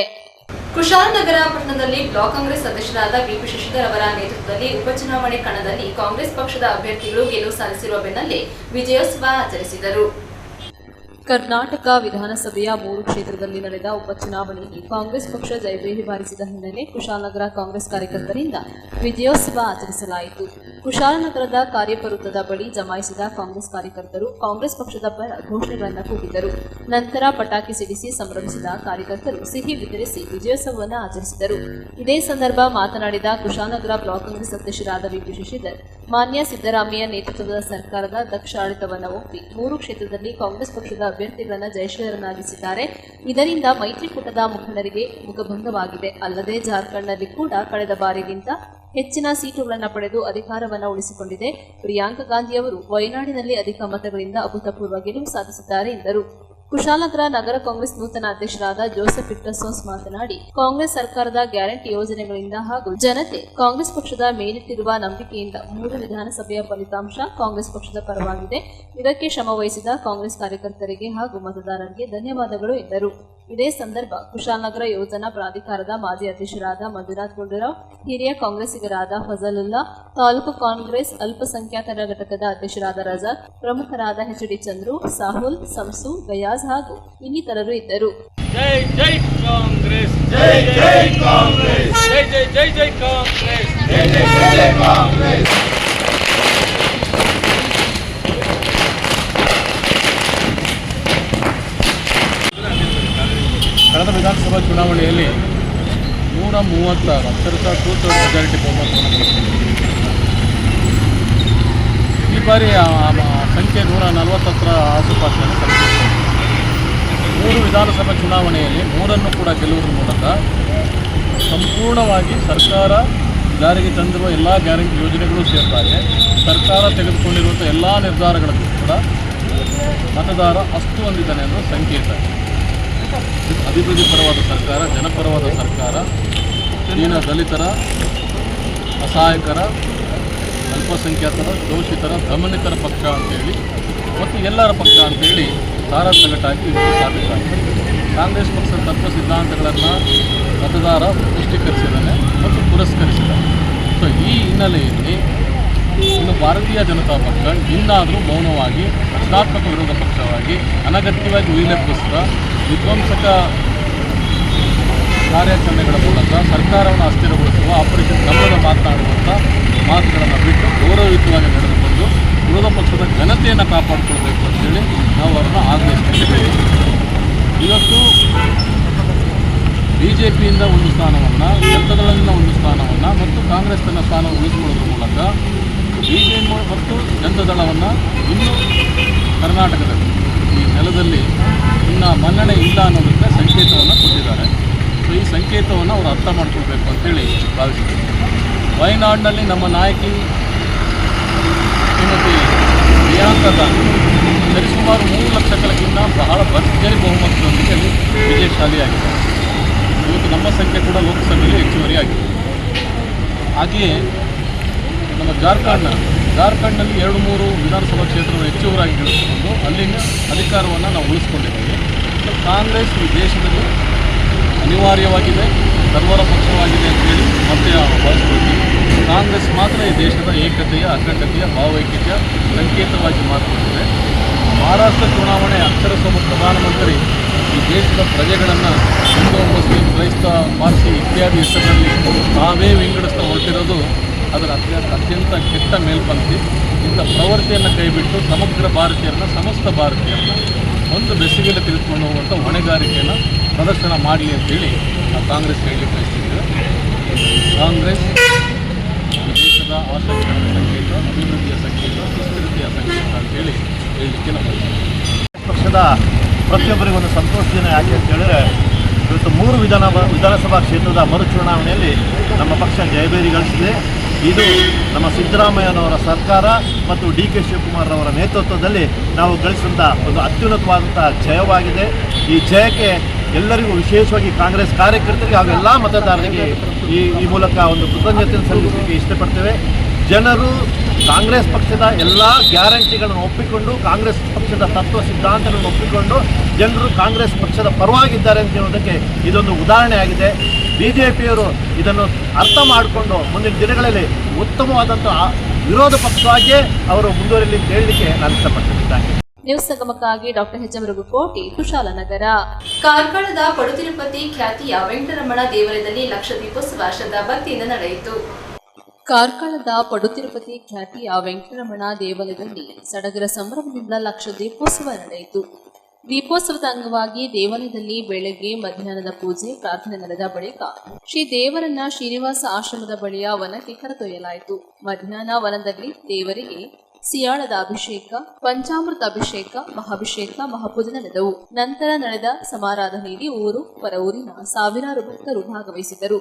ಕುಶಾಲನಗರ ಪಟ್ಟಣದಲ್ಲಿ ಬ್ಲಾಕ್ ಕಾಂಗ್ರೆಸ್ ಅಧ್ಯಕ್ಷರಾದ ಬಿಪಿ ಶಶಿಧರ್ ಅವರ ನೇತೃತ್ವದಲ್ಲಿ ಉಪಚುನಾವಣೆ ಕಣದಲ್ಲಿ ಕಾಂಗ್ರೆಸ್ ಪಕ್ಷದ ಅಭ್ಯರ್ಥಿಗಳು ಗೆಲುವು ಸಾಧಿಸಿರುವ ಬೆನ್ನಲ್ಲೇ ವಿಜಯೋತ್ಸವ ಆಚರಿಸಿದರು. ಕರ್ನಾಟಕ ವಿಧಾನಸಭೆಯ 3 ಕ್ಷೇತ್ರದಲ್ಲಿ ನಡೆದ ಉಪಚುನಾವಣೆಯಲ್ಲಿ ಕಾಂಗ್ರೆಸ್ ಪಕ್ಷ ಜಯಭೇರಿ ಬಾರಿಸಿದ ಹಿನ್ನೆಲೆ ಕುಶಾಲನಗರ ಕಾಂಗ್ರೆಸ್ ಕಾರ್ಯಕರ್ತರಿಂದ ವಿಜಯೋತ್ಸವ ಆಚರಿಸಲಾಯಿತು. ಕುಶಾಲನಗರದ ಕಾರ್ಯಪರುತ್ತದ ಬಳಿ ಜಮಾಯಿಸಿದ ಕಾಂಗ್ರೆಸ್ ಕಾರ್ಯಕರ್ತರು ಕಾಂಗ್ರೆಸ್ ಪಕ್ಷದ ಪರ ಘೋಷಣೆಗಳನ್ನು ಕೂಗಿದರು. ನಂತರ ಪಟಾಕಿ ಸಿಡಿಸಿ ಸಂಭ್ರಮಿಸಿದ ಕಾರ್ಯಕರ್ತರು ಸಿಹಿ ವಿತರಿಸಿ ವಿಜಯೋತ್ಸವವನ್ನು ಆಚರಿಸಿದರು. ಇದೇ ಸಂದರ್ಭ ಮಾತನಾಡಿದ ಕುಶಾಲನಗರ ಬ್ಲಾಕ್ ಕಾಂಗ್ರೆಸ್ ಅಧ್ಯಕ್ಷರಾದ ಬಿಪಿ ಶಶಿಧರ್, ಮಾನ್ಯ ಸಿದ್ದರಾಮಯ್ಯ ನೇತೃತ್ವದ ಸರ್ಕಾರದ ದಕ್ಷ ಆಡಳಿತವನ್ನು ಒಪ್ಪಿ 3 ಕ್ಷೇತ್ರದಲ್ಲಿ ಕಾಂಗ್ರೆಸ್ ಪಕ್ಷದ ಅಭ್ಯರ್ಥಿಗಳನ್ನು ಜಯಶೀಲರನ್ನಾಗಿಸಿದ್ದಾರೆ. ಇದರಿಂದ ಮೈತ್ರಿಕೂಟದ ಮುಖಂಡರಿಗೆ ಮುಖಭಂಗವಾಗಿದೆ. ಅಲ್ಲದೆ ಜಾರ್ಖಂಡ್ನಲ್ಲಿ ಕೂಡ ಕಳೆದ ಬಾರಿಗಿಂತ ಹೆಚ್ಚಿನ ಸೀಟುಗಳನ್ನು ಪಡೆದು ಅಧಿಕಾರವನ್ನು ಉಳಿಸಿಕೊಂಡಿದೆ. ಪ್ರಿಯಾಂಕಾ ಗಾಂಧಿಯವರು ವಯನಾಡಿನಲ್ಲಿ ಅಧಿಕ ಮತಗಳಿಂದ ಅಭೂತಪೂರ್ವ ಗೆಲುವು ಸಾಧಿಸಿದ್ದಾರೆ ಎಂದರು. ಕುಶಾಲನಗರ ನಗರ ಕಾಂಗ್ರೆಸ್ ನೂತನ ಅಧ್ಯಕ್ಷರಾದ ಜೋಸೆಫ್ ವಿಕ್ಟರ್ಸೋಸ್ ಮಾತನಾಡಿ, ಕಾಂಗ್ರೆಸ್ ಸರ್ಕಾರದ ಗ್ಯಾರಂಟಿ ಯೋಜನೆಗಳಿಂದ ಹಾಗೂ ಜನತೆ ಕಾಂಗ್ರೆಸ್ ಪಕ್ಷದ ಮೇಲಿಟ್ಟಿರುವ ನಂಬಿಕೆಯಿಂದ 3 ವಿಧಾನಸಭೆಯ ಫಲಿತಾಂಶ ಕಾಂಗ್ರೆಸ್ ಪಕ್ಷದ ಪರವಾಗಿದೆ. ಇದಕ್ಕೆ ಶ್ರಮ ವಹಿಸಿದ ಕಾಂಗ್ರೆಸ್ ಕಾರ್ಯಕರ್ತರಿಗೆ ಹಾಗೂ ಮತದಾರರಿಗೆ ಧನ್ಯವಾದಗಳು ಎಂದರು. ಇದೇ ಸಂದರ್ಭ ಕುಶಾಲನಗರ ಯೋಜನಾ ಪ್ರಾಧಿಕಾರದ ಮಾಜಿ ಅಧ್ಯಕ್ಷರಾದ ಮಂಜುನಾಥ್ ಗುಂಡೂರಾವ್, ಹಿರಿಯ ಕಾಂಗ್ರೆಸ್ಸಿಗರಾದ ಫಜಲುಲ್ಲಾ, ತಾಲೂಕು ಕಾಂಗ್ರೆಸ್ ಅಲ್ಪಸಂಖ್ಯಾತರ ಘಟಕದ ಅಧ್ಯಕ್ಷರಾದ ರಜಾಕ್, ಪ್ರಮುಖರಾದ ಎಚ್.ಡಿ. ಚಂದ್ರು, ಸಾಹುಲ್, ಸಂಸು, ಗಯಾಜ್ ಹಾಗೂ ಇನ್ನಿತರರು ಇದ್ದರು. ಜೈ ಜೈ ಕಾಂಗ್ರೆಸ್, ಜೈ ಜೈ ಕಾಂಗ್ರೆಸ್, ಜೈ ಜೈ ಜೈ ಜೈ ಕಾಂಗ್ರೆಸ್, ಜೈ ಜೈ ಜೈ ಜೈ ಕಾಂಗ್ರೆಸ್. ಕಳೆದ ವಿಧಾನಸಭಾ ಚುನಾವಣೆಯಲ್ಲಿ 136 ಅಕ್ಷರಶಃ 2/3 ಮೆಜಾರಿಟಿ ಬಹುಮತವನ್ನು. ಈ ಬಾರಿ ಸಂಖ್ಯೆ 140 ಆಸುಪಾಸಿನ ಸಂಖ್ಯೆ. 3 ವಿಧಾನಸಭಾ ಚುನಾವಣೆಯಲ್ಲಿ 3 ಕೂಡ ಗೆಲ್ಲುವುದರ ಮೂಲಕ ಸಂಪೂರ್ಣವಾಗಿ ಸರ್ಕಾರ ಜಾರಿಗೆ ತಂದಿರುವ ಎಲ್ಲ ಗ್ಯಾರಂಟಿ ಯೋಜನೆಗಳು ಸೇರಿದಾಗ ಸರ್ಕಾರ ತೆಗೆದುಕೊಂಡಿರುವಂಥ ಎಲ್ಲ ನಿರ್ಧಾರಗಳನ್ನು ಕೂಡ ಮತದಾರ ಅಷ್ಟು ಹೊಂದಿದ್ದಾನೆ ಅನ್ನೋ ಸಂಕೇತ. ಅಭಿವೃದ್ಧಿ ಪರವಾದ ಸರ್ಕಾರ, ಜನಪರವಾದ ಸರ್ಕಾರ, ದೀನ ದಲಿತರ, ಅಸಹಾಯಕರ, ಅಲ್ಪಸಂಖ್ಯಾತರ, ಶೋಷಿತರ, ದಮನಿತರ ಪಕ್ಷ ಅಂತೇಳಿ ಮತ್ತು ಎಲ್ಲರ ಪಕ್ಷ ಅಂತೇಳಿ ತಾರತಗಟ್ಟಾಗಿ ಸಾಬೀತಾಗಿದೆ. ಕಾಂಗ್ರೆಸ್ ಪಕ್ಷದ ತತ್ವ ಸಿದ್ಧಾಂತಗಳನ್ನು ಮತದಾರ ಪುಷ್ಟೀಕರಿಸಿದ್ದಾನೆ ಮತ್ತು ಪುರಸ್ಕರಿಸಿದ್ದಾನೆ. ಸೊ ಈ ಹಿನ್ನೆಲೆಯಲ್ಲಿ ಇನ್ನು ಭಾರತೀಯ ಜನತಾ ಪಕ್ಷ ಇನ್ನಾದರೂ ಮೌನವಾಗಿ ರಚನಾತ್ಮಕ ವಿರೋಧ ಪಕ್ಷವಾಗಿ ಅನಗತ್ಯವಾಗಿ ಉಯಿಲೆಬ್ಬಿಸಿದ ವಿಧ್ವಂಸಕ ಕಾರ್ಯಾಚರಣೆಗಳ ಮೂಲಕ ಸರ್ಕಾರವನ್ನು ಅಸ್ಥಿರಗೊಳಿಸುವ ಆಪರೇಷನ್ ಕಮಲದ ಮಾತನಾಡುವಂಥ ಮಾತುಗಳನ್ನು ಬಿಟ್ಟು ಗೌರವಯುತವಾಗಿ ನಡೆದುಕೊಂಡು ವಿರೋಧ ಪಕ್ಷದ ಘನತೆಯನ್ನು ಕಾಪಾಡಿಕೊಳ್ಬೇಕು ಅಂತೇಳಿ ನಾವು ಅವರನ್ನು ಆಗ್ರಹಿಸ್ತಿದ್ದೇವೆ. ಇವತ್ತು BJPಯಿಂದ ಒಂದು ಸ್ಥಾನವನ್ನು, ಜನತಾದಳದಿಂದ ಒಂದು ಸ್ಥಾನವನ್ನು ಮತ್ತು ಕಾಂಗ್ರೆಸ್ ತನ್ನ ಸ್ಥಾನವನ್ನು ಉಳಿಸಿಕೊಳ್ಳೋದ್ರ ಮೂಲಕ BJP ಮತ್ತು ಜನತಾದಳವನ್ನು ಇನ್ನೂ ಕರ್ನಾಟಕದಲ್ಲಿ ಈ ನೆಲದಲ್ಲಿ ಇನ್ನು ಮನ್ನಣೆ ಇಲ್ಲ ಅನ್ನೋದಕ್ಕೆ ಸಂಕೇತವನ್ನು ಕೊಟ್ಟಿದ್ದಾರೆ. ಸೊ ಈ ಸಂಕೇತವನ್ನು ಅವರು ಅರ್ಥ ಮಾಡ್ಕೊಳ್ಬೇಕು ಅಂತೇಳಿ ಭಾವಿಸಿದ್ದಾರೆ. ವಯನಾಡಿನಲ್ಲಿ ನಮ್ಮ ನಾಯಕಿ ಶ್ರೀಮತಿ ಪ್ರಿಯಾಂಕಾ ಗಾಂಧಿ ಸರಿಸುಮಾರು 3 ಲಕ್ಷಕ್ಕಿಂತ ಬಹಳ ಭರ್ಜರಿ ಬಹುಮತದೊಂದಿಗೆ ಅಲ್ಲಿ ವಿಜಯಶಾಲಿಯಾಗಿದ್ದಾರೆ. ಇವತ್ತು ನಮ್ಮ ಸಂಖ್ಯೆ ಕೂಡ ಲೋಕಸಭೆಯಲ್ಲಿ ಹೆಚ್ಚುವರಿ ಆಗಿದೆ. ಹಾಗೆಯೇ ನಮ್ಮ ಜಾರ್ಖಂಡ್ನಲ್ಲಿ 2-3 ವಿಧಾನಸಭಾ ಕ್ಷೇತ್ರಗಳು ಹೆಚ್ಚುವರಾಗಿ ಗೆಲ್ಲಿಸಿಕೊಂಡು ಅಲ್ಲಿನ ಅಧಿಕಾರವನ್ನು ನಾವು ಉಳಿಸ್ಕೊಂಡಿದ್ದೀವಿ. ಕಾಂಗ್ರೆಸ್ ಈ ದೇಶದಲ್ಲಿ ಅನಿವಾರ್ಯವಾಗಿದೆ, ಸರ್ವರ ಪಕ್ಷವಾಗಿದೆ ಅಂತೇಳಿ ಮತ್ತೆ ಭಾವಿಸ್ಕೊಳ್ತೀವಿ. ಕಾಂಗ್ರೆಸ್ ಮಾತ್ರ ಈ ದೇಶದ ಏಕತೆಯ, ಅಖಂಡತೆಯ, ಭಾವೈಕ್ಯತೆಯ ಸಂಕೇತವಾಗಿ ಮಾತನಾಡಿದೆ. ಮಹಾರಾಷ್ಟ್ರ ಚುನಾವಣೆ ಅಕ್ಷರಶಃ ಪ್ರಧಾನಮಂತ್ರಿ ಈ ದೇಶದ ಪ್ರಜೆಗಳನ್ನು ಹಿಂದೂ, ಮುಸ್ಲಿಂ, ಕ್ರೈಸ್ತ, ಪಾರ್ಸಿ ಇತ್ಯಾದಿ ಹೆಸರಿನಲ್ಲಿ ತಾವೇ ವಿಂಗಡಿಸ್ತಾ ಹೊರಟಿರೋದು ಅದರ ಅತ್ಯಂತ ಕೆಟ್ಟ ಮೇಲ್ಪಂಕ್ತಿ. ಇಂಥ ಪ್ರವೃತ್ತಿಯನ್ನು ಕೈಬಿಟ್ಟು ಸಮಗ್ರ ಭಾರತೀಯರನ್ನ, ಸಮಸ್ತ ಭಾರತೀಯರನ್ನ ಒಂದು ಬೆಸುಗೆಯಲ್ಲಿ ತೆಗೆದುಕೊಂಡು ಹೋಗುವಂಥ ಹೊಣೆಗಾರಿಕೆಯನ್ನು ಪ್ರದರ್ಶನ ಮಾಡಲಿ ಅಂತೇಳಿ ನಾವು ಕಾಂಗ್ರೆಸ್ ಹೇಳಲಿಕ್ಕೆ ಬಯಸ್ತಿದ್ದೇವೆ. ಕಾಂಗ್ರೆಸ್ ದೇಶದ ಆಶಯಗಳ ಸಂಕೇತ, ಅಭಿವೃದ್ಧಿಯ ಸಂಕೇತ, ಸುಸ್ಥಿರತೆಯ ಸಂಕೇತ ಅಂತೇಳಿ ಹೇಳಲಿಕ್ಕೆ ನಾವು ಪಕ್ಷದ ಪ್ರತಿಯೊಬ್ಬರಿಗೂ ಒಂದು ಸಂತೋಷ ದಿನ. ಯಾಕೆ ಅಂತ ಹೇಳಿದ್ರೆ ಇವತ್ತು 3 ವಿಧಾನಸಭಾ ಕ್ಷೇತ್ರದ ಮರುಚುನಾವಣೆಯಲ್ಲಿ ನಮ್ಮ ಪಕ್ಷ ಜಯಭೇರಿ ಗಳಿಸಿದೆ. ಇದು ನಮ್ಮ ಸಿದ್ದರಾಮಯ್ಯನವರ ಸರ್ಕಾರ ಮತ್ತು DK ಶಿವಕುಮಾರ್ ಅವರ ನೇತೃತ್ವದಲ್ಲಿ ನಾವು ಗಳಿಸಿದಂಥ ಒಂದು ಅತ್ಯುನ್ನತವಾದಂಥ ಜಯವಾಗಿದೆ. ಈ ಜಯಕ್ಕೆ ಎಲ್ಲರಿಗೂ, ವಿಶೇಷವಾಗಿ ಕಾಂಗ್ರೆಸ್ ಕಾರ್ಯಕರ್ತರಿಗೆ ಹಾಗೂ ಎಲ್ಲ ಮತದಾರರಿಗೆ ಈ ಮೂಲಕ ಒಂದು ಕೃತಜ್ಞತೆಯನ್ನು ಸಲ್ಲಿಸಲಿಕ್ಕೆ ಇಷ್ಟಪಡ್ತೇವೆ. ಜನರು ಕಾಂಗ್ರೆಸ್ ಪಕ್ಷದ ಎಲ್ಲ ಗ್ಯಾರಂಟಿಗಳನ್ನು ಒಪ್ಪಿಕೊಂಡು, ಕಾಂಗ್ರೆಸ್ ಪಕ್ಷದ ತತ್ವ ಸಿದ್ಧಾಂತಗಳನ್ನು ಒಪ್ಪಿಕೊಂಡು ಜನರು ಕಾಂಗ್ರೆಸ್ ಪಕ್ಷದ ಪರವಾಗಿದ್ದಾರೆ ಅಂತ ಹೇಳೋದಕ್ಕೆ ಇದೊಂದು ಉದಾಹರಣೆಯಾಗಿದೆ. BJPಯವರು ಇದನ್ನು ಅರ್ಥ ಮಾಡಿಕೊಂಡು ಮುಂದಿನ ದಿನಗಳಲ್ಲಿ ಉತ್ತಮವಾದಂಥ ವಿರೋಧ ಪಕ್ಷವಾಗಿಯೇ ಅವರು ಮುಂದುವರಿಯಲಿ ಅಂತ ಹೇಳಲಿಕ್ಕೆ ನಾನು ಇಷ್ಟಪಡ್ತಿದ್ದೇನೆ. ನ್ಯೂಸ್ ಸಂಗಮಕ್ಕಾಗಿ ಡಾಕ್ಟರ್ H.M. ರಘುಕೋಟಿ, ಕುಶಾಲನಗರ. ಕಾರ್ಕಳದ ಪಡುತಿರುಪತಿ ಖ್ಯಾತಿಯ ವೆಂಕಟರಮಣ ದೇವಾಲಯದಲ್ಲಿ ಲಕ್ಷ ದೀಪೋತ್ಸವ ಶ್ರದ್ಧಾಭಕ್ತಿಯಿಂದ ನಡೆಯಿತು. ಕಾರ್ಕಳದ ಪಡುತಿರುಪತಿ ಖ್ಯಾತಿಯ ವೆಂಕಟರಮಣ ದೇವಾಲಯದಲ್ಲಿ ಸಡಗರ ಸಂಭ್ರಮದಿಂದ ಲಕ್ಷ ದೀಪೋತ್ಸವ ನಡೆಯಿತು. ದೀಪೋತ್ಸವದ ಅಂಗವಾಗಿ ದೇವಾಲಯದಲ್ಲಿ ಬೆಳಗ್ಗೆ ಮಧ್ಯಾಹ್ನದ ಪೂಜೆ ಪ್ರಾರ್ಥನೆ ನಡೆದ ಬಳಿಕ ಶ್ರೀ ದೇವರನ್ನ ಶ್ರೀನಿವಾಸ ಆಶ್ರಮದ ಬಳಿಯ ವನಕ್ಕೆ ಕರೆದೊಯ್ಯಲಾಯಿತು. ಮಧ್ಯಾಹ್ನ ವನದಲ್ಲಿ ದೇವರಿಗೆ ಸಿಯಾಳದ ಅಭಿಷೇಕ, ಪಂಚಾಮೃತ ಅಭಿಷೇಕ, ಮಹಾಭಿಷೇಕ, ಮಹಾಪೂಜೆ ನಡೆದವು. ನಂತರ ನಡೆದ ಸಮಾರಾಧನೆಯಲ್ಲಿ ಊರು ಹೊರ ಊರಿನ ಸಾವಿರಾರು ಭಕ್ತರು ಭಾಗವಹಿಸಿದರು.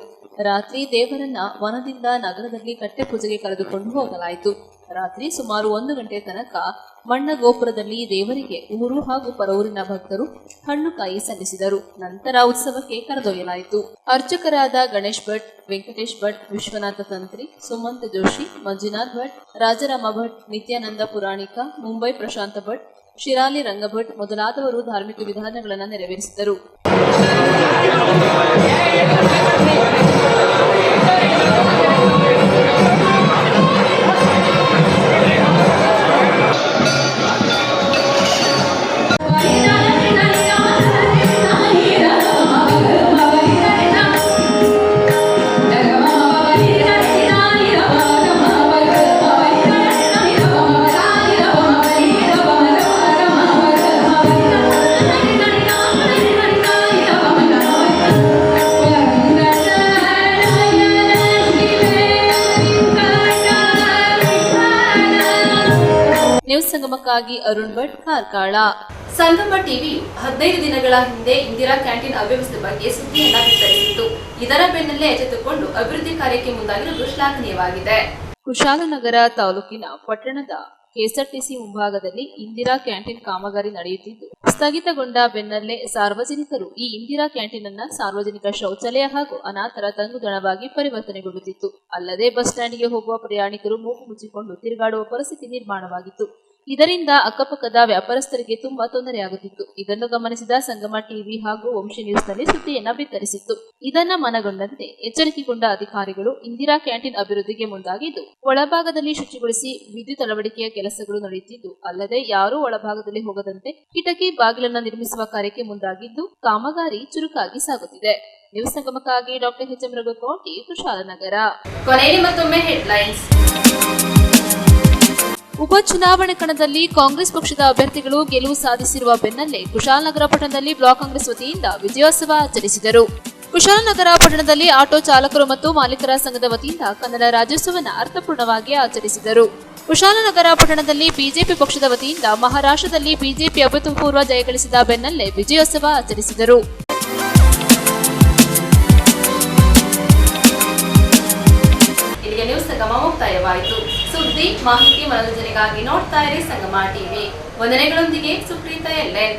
ರಾತ್ರಿ ದೇವರನ್ನ ವನದಿಂದ ನಗರದಲ್ಲಿ ಕಟ್ಟೆ ಪೂಜೆಗೆ ಕರೆದುಕೊಂಡು ಹೋಗಲಾಯಿತು. ರಾತ್ರಿ ಸುಮಾರು 1 ಗಂಟೆ ತನಕ ಮಣ್ಣ ಗೋಪುರದಲ್ಲಿ ದೇವರಿಗೆ ಊರು ಹಾಗೂ ಪರವೂರಿನ ಭಕ್ತರು ಹಣ್ಣುಕಾಯಿ ಸಲ್ಲಿಸಿದರು. ನಂತರ ಉತ್ಸವಕ್ಕೆ ಕರೆದೊಯ್ಯಲಾಯಿತು. ಅರ್ಚಕರಾದ ಗಣೇಶ್ ಭಟ್, ವೆಂಕಟೇಶ್ ಭಟ್, ವಿಶ್ವನಾಥ ತಂತ್ರಿ, ಸುಮಂತ್ ಜೋಶಿ, ಮಂಜುನಾಥ್ ಭಟ್, ರಾಜರಾಮ ಭಟ್, ನಿತ್ಯಾನಂದ ಪುರಾಣಿಕ, ಮುಂಬೈ ಪ್ರಶಾಂತ ಭಟ್, ಶಿರಾಲಿ ರಂಗಭಟ್ ಮೊದಲಾದವರು ಧಾರ್ಮಿಕ ವಿಧಾನಗಳನ್ನು ನೆರವೇರಿಸಿದರು. ನ್ಯೂಸ್ ಸಂಗಮಕ್ಕಾಗಿ ಅರುಣ್ ಭಟ್, ಕಾರ್ಕಳ. ಸಂಗಮ ಟಿವಿಯು 15 ದಿನಗಳ ಹಿಂದೆ ಇಂದಿರಾ ಕ್ಯಾಂಟೀನ್ ಅವ್ಯವಸ್ಥೆ ಬಗ್ಗೆ ಸುದ್ದಿಯನ್ನ ಬಿತ್ತರಿಸಿತ್ತು. ಇದರ ಬೆನ್ನಲ್ಲೇ ಎಚ್ಚೆತ್ತುಕೊಂಡು ಅಭಿವೃದ್ಧಿ ಕಾರ್ಯಕ್ಕೆ ಮುಂದಾಗಿರುವುದು ಶ್ಲಾಘನೀಯವಾಗಿದೆ. ಕುಶಾಲನಗರ ತಾಲೂಕಿನ ಪಟ್ಟಣದ ಕೆಎಸ್ಆರ್ಟಿಸಿ ಮುಂಭಾಗದಲ್ಲಿ ಇಂದಿರಾ ಕ್ಯಾಂಟೀನ್ ಕಾಮಗಾರಿ ನಡೆಯುತ್ತಿದ್ದು, ಸ್ಥಗಿತಗೊಂಡ ಬೆನ್ನಲ್ಲೇ ಸಾರ್ವಜನಿಕರು ಈ ಇಂದಿರಾ ಕ್ಯಾಂಟೀನ್ ಅನ್ನ ಸಾರ್ವಜನಿಕ ಶೌಚಾಲಯ ಹಾಗೂ ಅನಾಥರ ತಂಗುದಾಣವಾಗಿ ಪರಿವರ್ತನೆಗೊಳ್ಳುತ್ತಿತ್ತು. ಅಲ್ಲದೆ ಬಸ್ ಸ್ಟ್ಯಾಂಡ್ಗೆ ಹೋಗುವ ಪ್ರಯಾಣಿಕರು ಮೂಗು ಮುಚ್ಚಿಕೊಂಡು ತಿರುಗಾಡುವ ಪರಿಸ್ಥಿತಿ ನಿರ್ಮಾಣವಾಗಿತ್ತು. ಇದರಿಂದ ಅಕ್ಕಪಕ್ಕದ ವ್ಯಾಪಾರಸ್ಥರಿಗೆ ತುಂಬಾ ತೊಂದರೆಯಾಗುತ್ತಿತ್ತು. ಇದನ್ನು ಗಮನಿಸಿದ ಸಂಗಮ ಟಿವಿ ಹಾಗೂ ವಂಶಿ ನ್ಯೂಸ್ನಲ್ಲಿ ಸುದ್ದಿಯನ್ನ ಬಿತ್ತರಿಸಿತ್ತು. ಇದನ್ನ ಮನಗೊಂಡಂತೆ ಎಚ್ಚರಿಕೆಗೊಂಡ ಅಧಿಕಾರಿಗಳು ಇಂದಿರಾ ಕ್ಯಾಂಟೀನ್ ಅಭಿವೃದ್ಧಿಗೆ ಮುಂದಾಗಿದ್ದು, ಒಳಭಾಗದಲ್ಲಿ ಶುಚಿಗೊಳಿಸಿ ವಿದ್ಯುತ್ ಅಳವಡಿಕೆಯ ಕೆಲಸಗಳು ನಡೆಯುತ್ತಿದ್ದು, ಅಲ್ಲದೆ ಯಾರೂ ಒಳಭಾಗದಲ್ಲಿ ಹೋಗದಂತೆ ಕಿಟಕಿ ಬಾಗಿಲನ್ನು ನಿರ್ಮಿಸುವ ಕಾರ್ಯಕ್ಕೆ ಮುಂದಾಗಿದ್ದು, ಕಾಮಗಾರಿ ಚುರುಕಾಗಿ ಸಾಗುತ್ತಿದೆ. ನ್ಯೂಸ್ ಸಂಗಮಕ್ಕಾಗಿ doctor H M Raghukoti, Kushalanagar. ಕೊನೆಯಲ್ಲಿ ಮತ್ತೊಮ್ಮೆ ಹೆಡ್ಲೈನ್ಸ್. ಉಪಚುನಾವಣೆ ಕಣದಲ್ಲಿ ಕಾಂಗ್ರೆಸ್ ಪಕ್ಷದ ಅಭ್ಯರ್ಥಿಗಳು ಗೆಲುವು ಸಾಧಿಸಿರುವ ಬೆನ್ನಲ್ಲೇ ಕುಶಾಲನಗರ ಪಟ್ಟಣದಲ್ಲಿ ಬ್ಲಾಕ್ ಕಾಂಗ್ರೆಸ್ ವತಿಯಿಂದ ವಿಜಯೋತ್ಸವ ಆಚರಿಸಿದರು. ಕುಶಾಲನಗರ ಪಟ್ಟಣದಲ್ಲಿ ಆಟೋ ಚಾಲಕರು ಮತ್ತು ಮಾಲೀಕರ ಸಂಘದ ವತಿಯಿಂದ ಕನ್ನಡ ರಾಜ್ಯೋತ್ಸವವನ್ನು ಅರ್ಥಪೂರ್ಣವಾಗಿ ಆಚರಿಸಿದರು. ಕುಶಾಲನಗರ ಪಟ್ಟಣದಲ್ಲಿ ಬಿಜೆಪಿ ಪಕ್ಷದ ವತಿಯಿಂದ ಮಹಾರಾಷ್ಟ್ರದಲ್ಲಿ ಬಿಜೆಪಿ ಅಭೂತಪೂರ್ವ ಜಯಗಳಿಸಿದ ಬೆನ್ನಲ್ಲೇ ವಿಜಯೋತ್ಸವ ಆಚರಿಸಿದರು. ಇಲ್ಲಿಗೆ ನ್ಯೂಸ್ ಸಂಗಮ ಮುಕ್ತಾಯವಾಯಿತು. ಸುದ್ದಿ, ಮಾಹಿತಿ, ಮನೋರಂಜನೆಗಾಗಿ ನೋಡ್ತಾ ಇರಿ ಸಂಗಮ ಟಿವಿ. ವಂದನೆಗಳೊಂದಿಗೆ ಸುಪ್ರೀತಾ ಎಲ್ಎನ್.